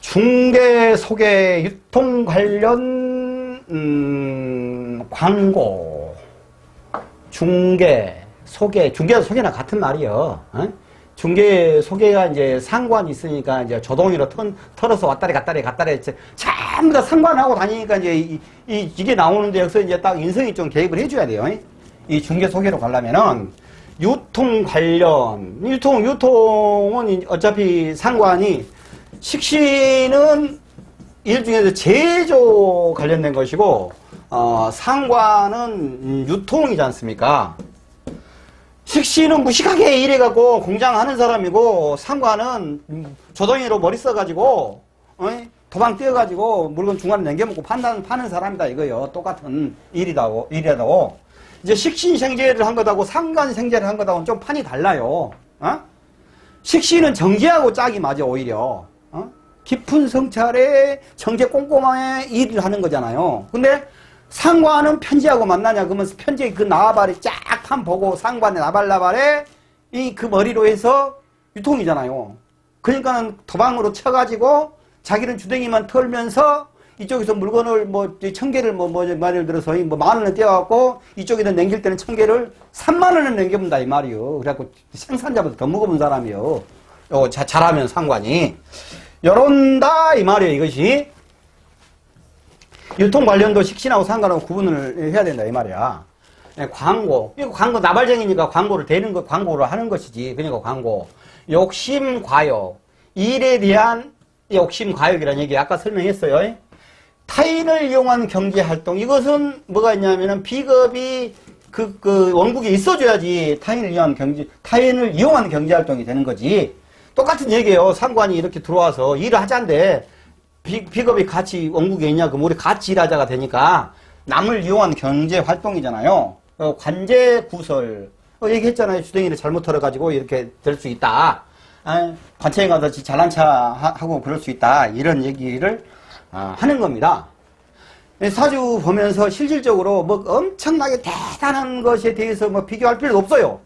중개, 소개, 유통 관련 광고, 중개, 소개, 중개와 소개나 같은 말이요. 어? 중개, 소개가 이제 상관이 있으니까 이제 조동이로 털어서 왔다리 갔다리 전부 다 상관하고 다니니까 이제 이게 나오는데 여기서 이제 딱 인성이 좀 개입을 해줘야 돼요. 이 중개, 소개로 가려면은 유통 관련, 유통은 어차피 상관이 식신은 일 중에서 제조 관련된 것이고, 상관은 유통이지 않습니까? 식신은 무식하게 일해갖고 공장 하는 사람이고, 상관은 조동이로 머리 써가지고, 도방 떼어가지고 물건 중간에 남겨먹고 파는 사람이다 이거요. 똑같은 일이라고. 이제 식신생제를 한 것하고 상관생제를 한 것하고는 좀 판이 달라요. 식신은 정제하고 짝이 맞아 오히려. 깊은 성찰에 정제 꼼꼼하게 일을 하는 거잖아요. 근데 상관은 편지하고 만나냐 그러면 편지 그 나발이 쫙 판 보고 상관의 나발에 그 머리로 해서 유통이잖아요. 그러니까는 도방으로 쳐가지고 자기는 주댕이만 털면서 이쪽에서 물건을 뭐 1,000개를 말을 들어서 뭐 10,000원에 떼어갖고 이쪽에다 남길 때는 1,000개를 30,000원에 남겨본다 이 말이요. 그래갖고 생산자보다 더 먹어본 사람이요. 요거 잘하면 상관이. 요런다 이 말이에요 이것이. 유통 관련도 식신하고 상관하고 구분을 해야 된다 이 말이야. 광고. 이거 광고 나발쟁이니까 광고를 대는 거, 광고를 하는 것이지. 그러니까 광고. 욕심 과욕. 일에 대한 욕심 과욕이라는 얘기 아까 설명했어요. 타인을 이용한 경제활동. 이것은 뭐가 있냐면은 비겁이 그 원국에 있어줘야지 타인을 이용한 경제활동이 되는 거지. 똑같은 얘기예요. 상관이 이렇게 들어와서 일을 하자는데 비겁이 같이 원국에 있냐? 그럼 우리 같이 일하자가 되니까 남을 이용한 경제활동이잖아요. 관제구설. 얘기했잖아요. 주댕이를 잘못 털어가지고 이렇게 될 수 있다. 관청에 가서 잘난 차 하고 그럴 수 있다. 이런 얘기를 하는 겁니다. 사주 보면서 실질적으로 뭐 엄청나게 대단한 것에 대해서 뭐 비교할 필요도 없어요.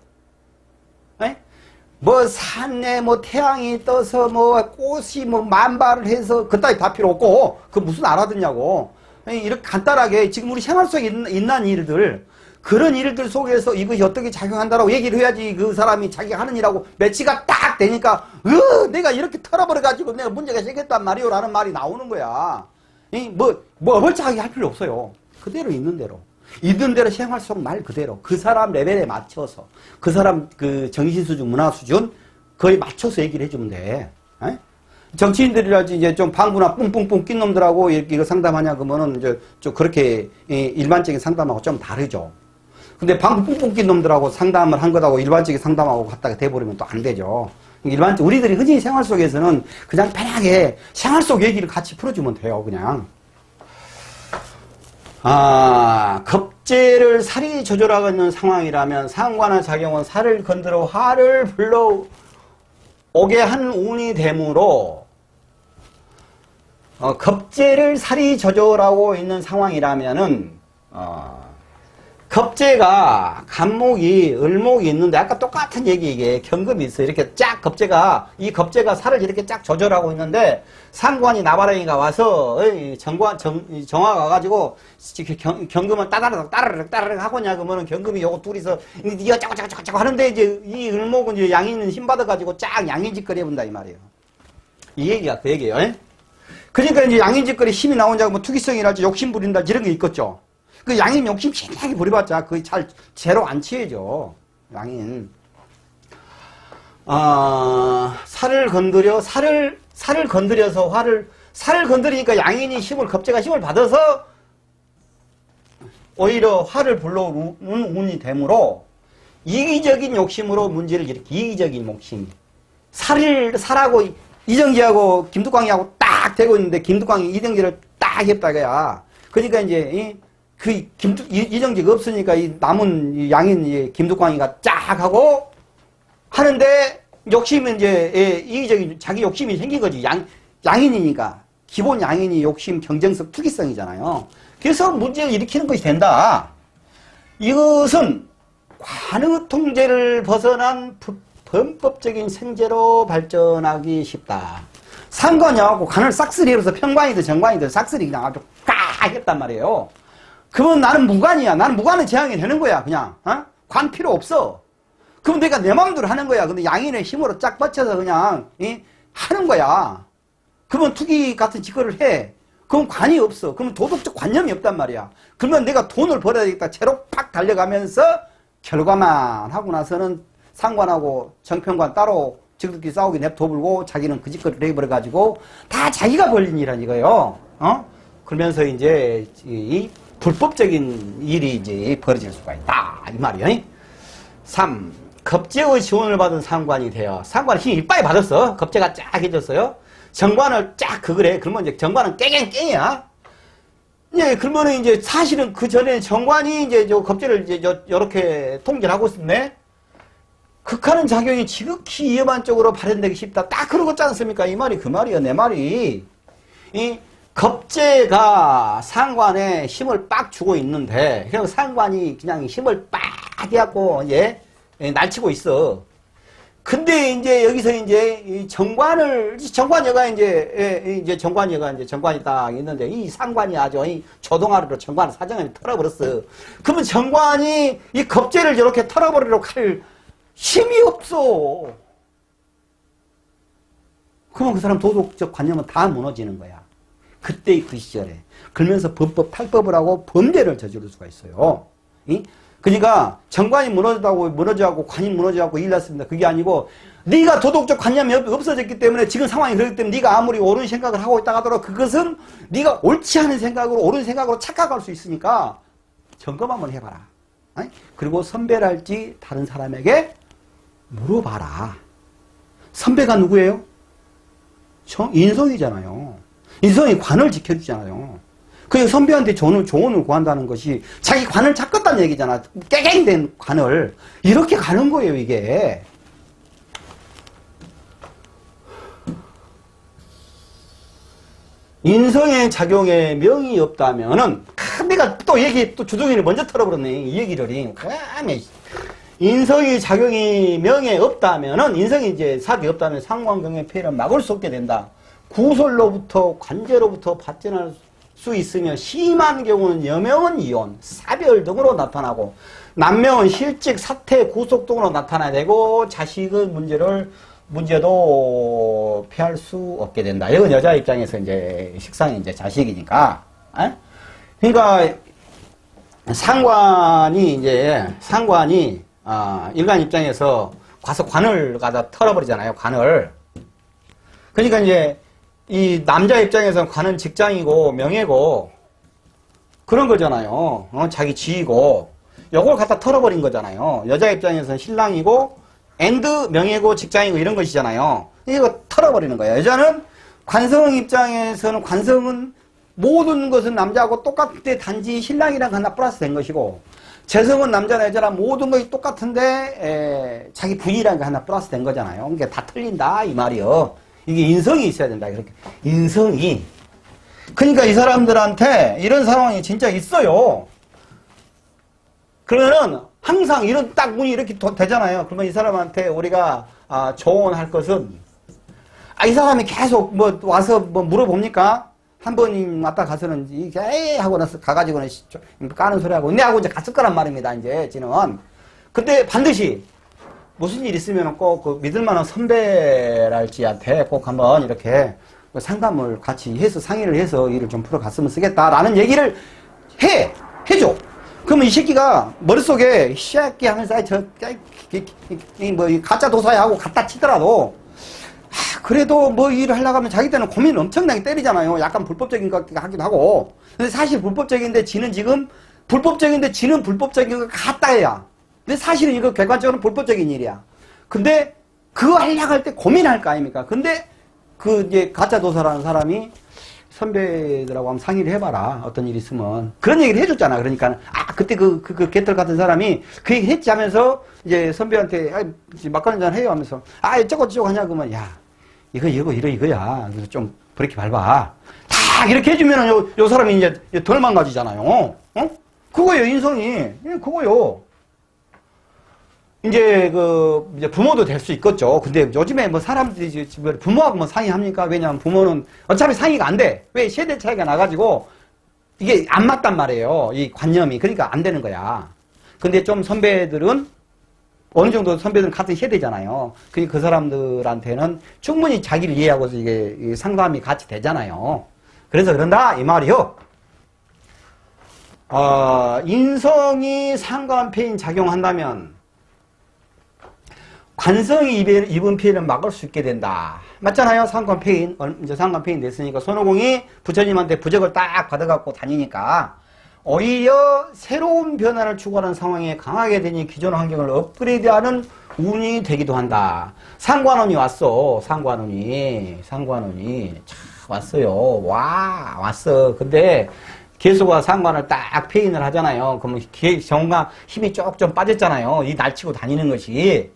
뭐 산에 뭐 태양이 떠서 뭐 꽃이 뭐 만발을 해서 그따위 다 필요 없고 그 무슨 알아듣냐고. 이렇게 간단하게 지금 우리 생활 속에 있는 일들, 그런 일들 속에서 이것이 어떻게 작용한다라고 얘기를 해야지 그 사람이 자기가 하는 일하고 매치가 딱 되니까 내가 이렇게 털어버려가지고 내가 문제가 생겼단 말이오 라는 말이 나오는 거야. 뭐 어벌짝하게 할 필요 없어요. 그대로 있는 대로 생활 속 말 그대로 그 사람 레벨에 맞춰서 그 사람 그 정신 수준, 문화 수준 거의 맞춰서 얘기를 해주면 돼. 정치인들이라지 이제 좀 방구나 뿡뿡뿡 낀 놈들하고 이거 상담하냐 그러면은 이제 좀 그렇게 일반적인 상담하고 좀 다르죠. 근데 방구 뿡뿡 낀 놈들하고 상담을 한 것하고 일반적인 상담하고 갖다가 돼버리면 또 안 되죠. 우리들이 흔히 생활 속에서는 그냥 편하게 생활 속 얘기를 같이 풀어주면 돼요, 그냥. 겁재를 살이 조절하고 있는 상황이라면 상관의 작용은 살을 건드려 화를 불러오게 한 운이 되므로 겁재를 살이 조절하고 있는 상황이라면은 겁재가 간목이 을목이 있는데 아까 똑같은 얘기 이게 경금이 있어요. 이렇게 쫙 이 겁재가 살을 이렇게 쫙 조절하고 있는데 상관이 나발행이가 와서 정화가 와가지고 경금을 따르륵 하고냐 그러면은 경금이 요거 둘이서 니가 짜고 하는데 이제 이 을목은 이제 양인은 힘 받아가지고 쫙 양인짓거리 해본다 이 말이에요. 이 얘기가 그 얘기예요. 그러니까 이제 양인짓거리 힘이 나오냐고 뭐 투기성이랄지 욕심 부린다 이런 게 있겠죠. 그 양인 욕심 신나게 부려봤자 거의 잘 제로 안 치해져. 양인. 살을 건드려서 살을 건드리니까 양인이 겁재가 힘을 받아서 오히려 화를 불러오는 운이 되므로 이기적인 욕심으로 문제를 일으키 이기적인 욕심. 살하고 이정지하고 김두광이하고 딱 되고 있는데 김두광이 이정지를 딱 했다가야. 그러니까 이제 이정지가 없으니까 이 남은 양인 김두광이가 쫙 하고 하는데 욕심은 이제 이기적인 자기 욕심이 생긴 거지. 양인이니까 기본 양인이 욕심, 경쟁성, 투기성이잖아요. 그래서 문제를 일으키는 것이 된다. 이것은 관의 통제를 벗어난 범법적인 생제로 발전하기 쉽다. 상관이하고 관을 싹쓸이 해서 평관이든 정관이든 싹쓸이 그냥 아주 꽉 했단 말이에요. 그러면 나는 무관이야. 나는 무관의 재앙이 되는 거야. 그냥 관 필요 없어. 그럼 내가 내 마음대로 하는 거야. 근데 양인의 힘으로 쫙 뻗쳐서 그냥 하는 거야. 그러면 투기 같은 짓거리를 해. 그럼 관이 없어. 그러면 도덕적 관념이 없단 말이야. 그러면 내가 돈을 벌어야 되겠다. 채로 팍 달려가면서 결과만 하고 나서는 상관하고 정평관 따로 지들끼리 싸우게 냅둬불고 자기는 그 짓거리를 해버려가지고 다 자기가 벌린 일이란 이거예요. 그러면서 이제 이 불법적인 일이 이제 벌어질 수가 있다. 이 말이에요. 3. 겁재의 지원을 받은 상관이 되어. 상관은 힘이 이빨이 받았어. 겁재가 쫙 해줬어요. 정관을 쫙 그거래. 그러면 이제 정관은 깽깽깽이야. 예, 그러면은 이제 사실은 그 전에 정관이 이제 저 겁재를 이제 요렇게 통제를 하고 있었네. 극하는 작용이 지극히 위험한 쪽으로 발현되기 쉽다. 딱 그런 거지 않습니까? 이 말이 그 말이야. 내 말이. 이 겁재가 상관에 힘을 빡 주고 있는데, 그냥 상관이 그냥 힘을 빡 해갖고, 날치고 있어. 근데 이제 여기서 이제 이 정관여가 이제 정관이 딱 있는데 이 상관이 아주 조동아리로 정관을 사정을 털어버렸어. 그러면 정관이 이 겁재를 저렇게 털어버리려고 할 힘이 없어. 그러면 그 사람 도덕적 관념은 다 무너지는 거야. 그때 그 시절에. 그러면서 범법 탈법을 하고 범죄를 저지를 수가 있어요. 그러니까 정관이 무너져갖고 관이 무너져갖고 일났습니다. 그게 아니고 네가 도덕적 관념이 없어졌기 때문에 지금 상황이 그렇기 때문에 네가 아무리 옳은 생각을 하고 있다 하더라도 그것은 네가 옳지 않은 생각으로 옳은 생각으로 착각할 수 있으니까 점검 한번 해봐라. 그리고 선배랄지 다른 사람에게 물어봐라. 선배가 누구예요? 인성이잖아요. 인성이 관을 지켜주잖아요. 그 선배한테 조언을 구한다는 것이 자기 관을 찾겠다는 얘기잖아. 깨갱된 관을. 이렇게 가는 거예요, 이게. 인성의 작용에 명이 없다면은, 내가 또 주둥이를 먼저 털어버렸네. 이 얘기를. 인성의 작용이 명에 없다면은, 인성이 이제 사기 없다면 상관경의 폐해를 막을 수 없게 된다. 구설로부터, 관제로부터 발전할 수 있으며 심한 경우는 여명은 이혼, 사별 등으로 나타나고 남명은 실직, 사태, 구속 등으로 나타나야 되고 자식의 문제도 피할 수 없게 된다. 이건 여자 입장에서 이제 식상이 이제 자식이니까. 그러니까 상관이 일간 입장에서 가서 관을 갖다 털어버리잖아요. 관을. 그러니까 이제 이 남자 입장에서는 관은 직장이고 명예고 그런 거잖아요. 자기 지위고 요걸 갖다 털어버린 거잖아요. 여자 입장에서는 신랑이고 엔드 명예고 직장이고 이런 것이잖아요. 이거 털어버리는 거예요. 여자는 관성 입장에서는 관성은 모든 것은 남자하고 똑같은데 단지 신랑이랑 하나 플러스 된 것이고 재성은 남자나 여자나 모든 것이 똑같은데 자기 부인이라는 게 하나 플러스 된 거잖아요. 그러니까 다 틀린다 이 말이요. 이게 인성이 있어야 된다. 이렇게 인성이. 그러니까 이 사람들한테 이런 상황이 진짜 있어요. 그러면은 항상 이런 딱 운이 이렇게 되잖아요. 그러면 이 사람한테 우리가 조언할 것은 이 사람이 계속 와서 물어봅니까? 한 번 왔다 가서는 이게 하고 나서 가가지고는 까는 소리 하고 하고 이제 갔을 거란 말입니다. 이제 지는. 근데 반드시 무슨 일 있으면 꼭 그 믿을만한 선배랄지한테 꼭 한번 이렇게 상담을 같이 해서 상의를 해서 일을 좀 풀어갔으면 쓰겠다라는 얘기를 해. 해줘. 그러면 이 새끼가 머릿속에 시작기 하면서 뭐 가짜 도사야 하고 갖다 치더라도 그래도 뭐 일을 하려고 하면 자기 때는 고민을 엄청나게 때리잖아요. 약간 불법적인 것 같기도 하고. 근데 사실 불법적인데 지는 지금 불법적인데 지는 불법적인 것 같다 해야. 근데 사실은 이거 객관적으로 불법적인 일이야. 근데 그거 하려고 할 때 고민할 거 아닙니까? 근데 그 이제 가짜 도사라는 사람이 선배들하고 한번 상의를 해봐라. 어떤 일이 있으면. 그런 얘기를 해줬잖아. 그러니까, 그때 그 개털 같은 사람이 그 얘기 했지 하면서 이제 선배한테, 막걸리 한잔 해요 하면서, 저거 하냐. 그러면, 야, 이거야. 그래서 좀 브레이크 밟아. 딱 이렇게 해주면은 요 사람이 이제 덜 망가지잖아요. 어? 그거예요, 인성이. 예, 그거요. 이제 이제 부모도 될 수 있겠죠. 근데 요즘에 뭐 사람들이 부모하고 뭐 상의합니까? 왜냐면 부모는 어차피 상의가 안 돼. 왜? 세대 차이가 나가지고 이게 안 맞단 말이에요. 이 관념이. 그러니까 안 되는 거야. 근데 좀 선배들은 어느 정도 선배들은 같은 세대잖아요. 그러니까 그 사람들한테는 충분히 자기를 이해하고서 이게 상담이 같이 되잖아요. 그래서 그런다 이 말이요. 인성이 상관폐인 작용한다면 관성이 입은 피해를 막을 수 있게 된다. 맞잖아요. 상관폐인. 이제 상관폐인 됐으니까 손오공이 부처님한테 부적을 딱 받아갖고 다니니까 오히려 새로운 변화를 추구하는 상황에 강하게 되니 기존 환경을 업그레이드하는 운이 되기도 한다. 상관운이 왔어. 상관운이 왔어요. 왔어. 근데 개수가 상관을 딱 폐인을 하잖아요. 그러면 정가 힘이 좀 빠졌잖아요. 이 날치고 다니는 것이.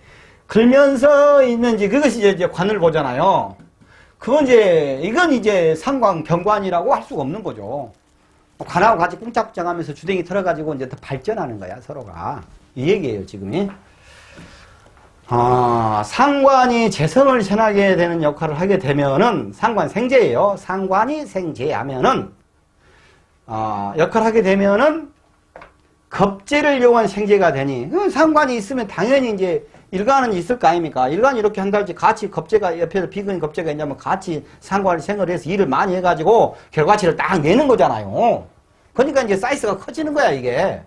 그러면서 있는지 그것이 이제 관을 보잖아요. 이건 이제 상관 경관이라고 할 수가 없는 거죠. 관하고 같이 꿍짝꿍짝 하면서 주댕이 털어가지고 이제 더 발전하는 거야, 서로가. 이 얘기예요, 지금이. 상관이 재성을 sen하게 되는 역할을 하게 되면은, 상관 생재예요. 상관이 생재하면은, 역할을 하게 되면은, 겁재를 이용한 생재가 되니, 상관이 있으면 당연히 이제 일간은 있을 거 아닙니까? 일간이 이렇게 한다 할지 같이 겁재가 옆에서 비근 겁재가 있냐면 같이 상관을 생을 해서 일을 많이 해가지고 결과치를 딱 내는 거잖아요. 그러니까 이제 사이즈가 커지는 거야, 이게.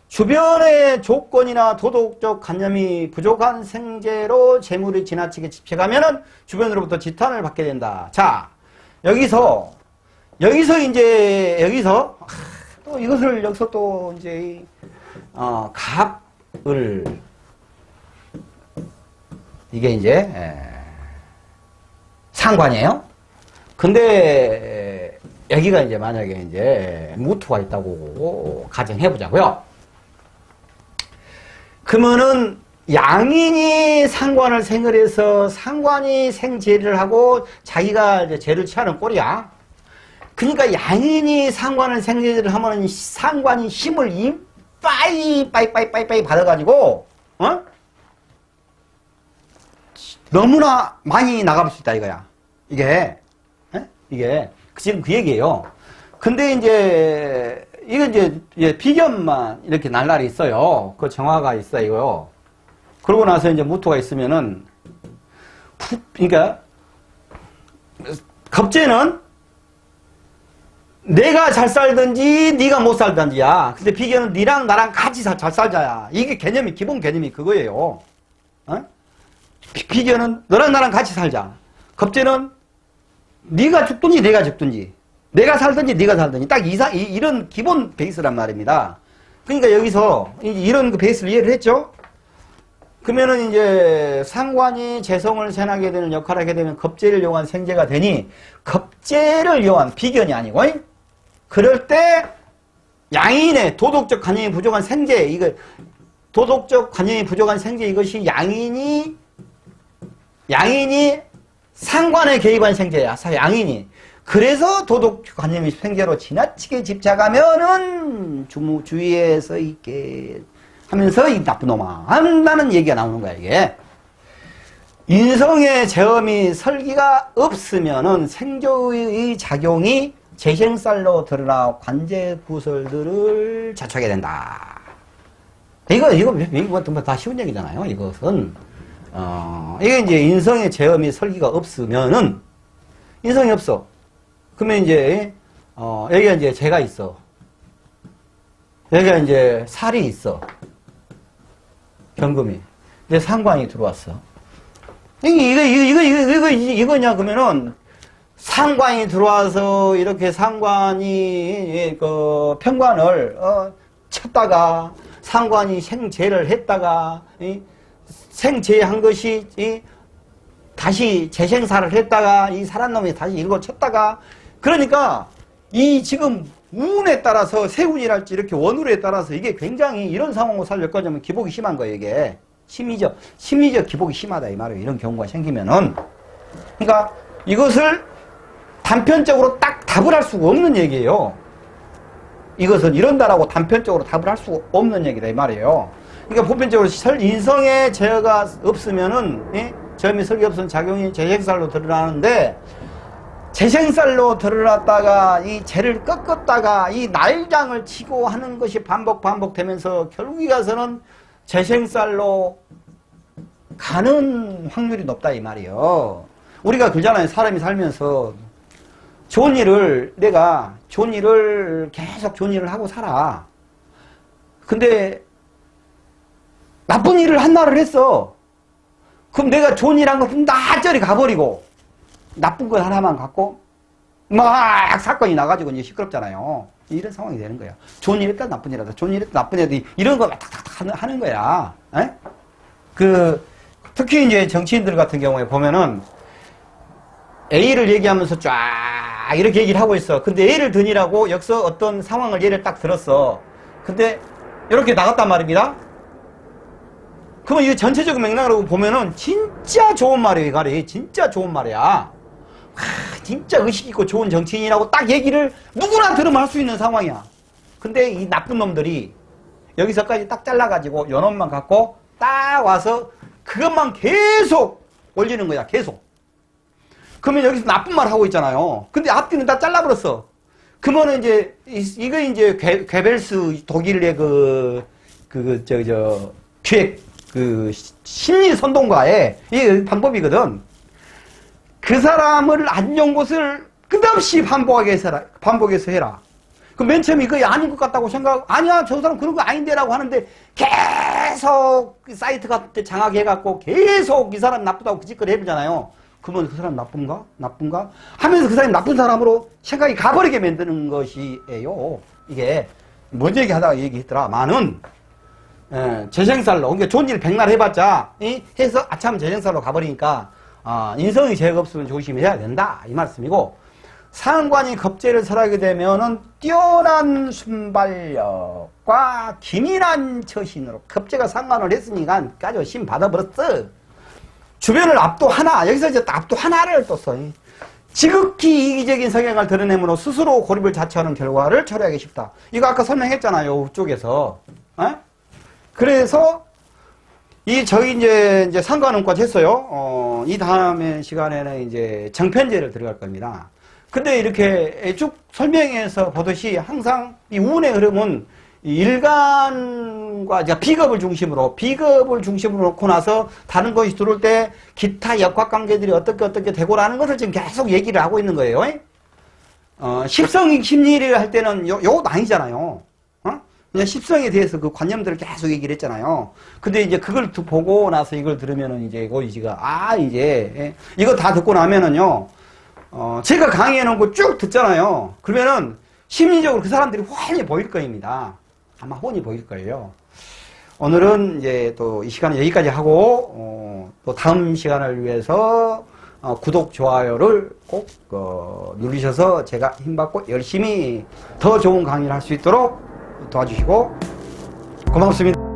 주변의 조건이나 도덕적 관념이 부족한 생재로 재물이 지나치게 집착하면은 주변으로부터 지탄을 받게 된다. 자, 여기서 또 여기서 또 이제 갑을 이게 이제 상관이에요. 근데 여기가 이제 만약에 이제 무토가 있다고 가정해 보자고요. 그러면은 양인이 상관을 생을해서 상관이 생재를 하고 자기가 이제 재를 취하는 꼴이야. 그러니까 양인이 상관을 생재를 하면은 상관이 힘을 빠이 받아가지고 너무나 많이 나갈 수 있다 이거야. 이게 지금 그 얘기예요. 근데 이제 이거 이제 비견만 이렇게 날날이 있어요. 그 정화가 있어 이거요. 그러고 나서 이제 무토가 있으면은 그러니까 겁재는 내가 잘 살든지 네가 못 살든지야. 근데 비견은 네랑 나랑 같이 잘 살자야. 이게 기본 개념이 그거예요. 비견은 너랑 나랑 같이 살자. 겁재는 네가 죽든지 내가 죽든지, 내가 살든지 네가 살든지 딱 이런 기본 베이스란 말입니다. 그러니까 여기서 이런 그 베이스를 이해를 했죠. 그러면은 이제 상관이 재성을 sen하게 되는 역할을 하게 되면 겁재를 이용한 생재가 되니, 겁재를 이용한 비견이 아니고 그럴 때 양인의 도덕적 관념이 부족한 생재, 이거 도덕적 관념이 부족한 생재, 이것이 양인이 상관에 개입한 생재야. 양인이. 그래서 도덕적 관념이 생재로 지나치게 집착하면은 주위에서 있게 하면서 이 나쁜 놈아 한다는 얘기가 나오는 거야, 이게. 인성의 제엄이 설기가 없으면은 생조의 작용이 재생살로 드러나 관제 구설들을 자초하게 된다. 이거 다 쉬운 얘기잖아요. 이것은 이게 이제 인성의 제엄이 설기가 없으면은, 인성이 없어. 그러면 이제 여기가 이제 재가 있어. 여기가 이제 살이 있어. 경금이. 근데 상관이 들어왔어. 이거냐, 그러면은, 상관이 들어와서 이렇게 상관이, 편관을, 쳤다가, 상관이 생재를 했다가, 생재한 것이, 다시 재생사를 했다가, 이 살한 놈이 다시 일고 쳤다가, 그러니까, 이 지금 운에 따라서, 세운이랄지 이렇게 원으로에 따라서 이게 굉장히 이런 상황으로 살려까지면 기복이 심한 거예요, 이게. 심리적 기복이 심하다, 이 말이에요. 이런 경우가 생기면은. 그러니까, 이것을 단편적으로 딱 답을 할 수가 없는 얘기예요. 이것은 이런다라고 단편적으로 답을 할 수가 없는 얘기다, 이 말이에요. 그러니까 보편적으로 인성에 제어가 없으면은, 점이 설계 없으면 작용이 재생살로 드러나는데, 재생살로 드러났다가 이 재를 꺾었다가 이 날장을 치고 하는 것이 반복되면서 결국에 가서는 재생살로 가는 확률이 높다, 이 말이에요. 우리가 그러잖아요. 사람이 살면서 내가 좋은 일을 계속 좋은 일을 하고 살아. 근데 나쁜 일을 한 날을 했어. 그럼 내가 좋은 일 한 거 낯절이 가버리고 나쁜 걸 하나만 갖고 막 사건이 나가지고 이제 시끄럽잖아요. 이런 상황이 되는 거야. 좋은 일 했다 나쁜 일 했다. 좋은 일 했다 나쁜 일 했다. 이런 거 탁탁탁 하는 거야. 에? 특히 이제 정치인들 같은 경우에 보면은 A를 얘기하면서 쫙 이렇게 얘기를 하고 있어. 근데 A를 드니라고 여기서 어떤 상황을 예를 딱 들었어. 근데 이렇게 나갔단 말입니다. 그러면 이 전체적인 맥락으로 보면은 진짜 좋은 말이에요, 이 말이. 진짜 좋은 말이야. 진짜 의식 있고 좋은 정치인이라고 딱 얘기를 누구나 들으면 할 수 있는 상황이야. 근데 이 나쁜 놈들이 여기서까지 딱 잘라가지고 요 놈만 갖고 딱 와서 그것만 계속 올리는 거야, 계속. 그러면 여기서 나쁜 말 하고 있잖아요. 근데 앞뒤는 다 잘라버렸어. 그러면 이제, 이거 이제 괴벨스 독일의 기획, 심리 선동가의 이 방법이거든. 그 사람을 안 좋은 것을 끝없이 반복해서 해라. 그 맨 처음에 이거 아닌 것 같다고 아니야, 저 사람 그런 거 아닌데라고 하는데 계속 사이트 같은 데 장악해갖고 계속 이 사람 나쁘다고 그 짓거리 해보잖아요. 그러면 그 사람 나쁜가? 하면서 그 사람이 나쁜 사람으로 생각이 가버리게 만드는 것이에요. 이게, 뭔 얘기하다가 얘기했더라. 많은, 재생살로, 그러니까 좋은 일 백날 해봤자, 해서 아참 재생살로 가버리니까, 인성이 제가 없으면 조심해야 된다. 이 말씀이고, 상관이 겁재를 설하게 되면은 뛰어난 순발력과 기민한 처신으로 겁재가 상관을 했으니까 까지 심 받아버렸어. 주변을 압도하나, 여기서 이제 압도하나를 또 써. 지극히 이기적인 성향을 드러내므로 스스로 고립을 자처하는 결과를 처리하기 쉽다. 이거 아까 설명했잖아요, 쪽에서. 그래서 저희 이제 상관음까지 했어요. 이 다음에 시간에는 이제 정편제를 들어갈 겁니다. 근데 이렇게 쭉 설명해서 보듯이 항상 이 운의 흐름은 일간과 이제 비겁을 중심으로 놓고 나서 다른 것이 들어올 때 기타 역학관계들이 어떻게 되고라는 것을 지금 계속 얘기를 하고 있는 거예요. 십성 심리를 할 때는 요것도 아니잖아요. 그냥 십성에 대해서 그 관념들을 계속 얘기를 했잖아요. 근데 이제 그걸 보고 나서 이걸 들으면은 이제 고이지가 이거 다 듣고 나면은요, 제가 강의해 놓은 거 쭉 듣잖아요. 그러면은 심리적으로 그 사람들이 훤히 보일 겁니다. 아마 훤히 보일 거예요. 오늘은 이제 또 이 시간은 여기까지 하고, 또 다음 시간을 위해서 구독, 좋아요를 꼭 누르셔서 제가 힘받고 열심히 더 좋은 강의를 할 수 있도록 도와주시고 고맙습니다.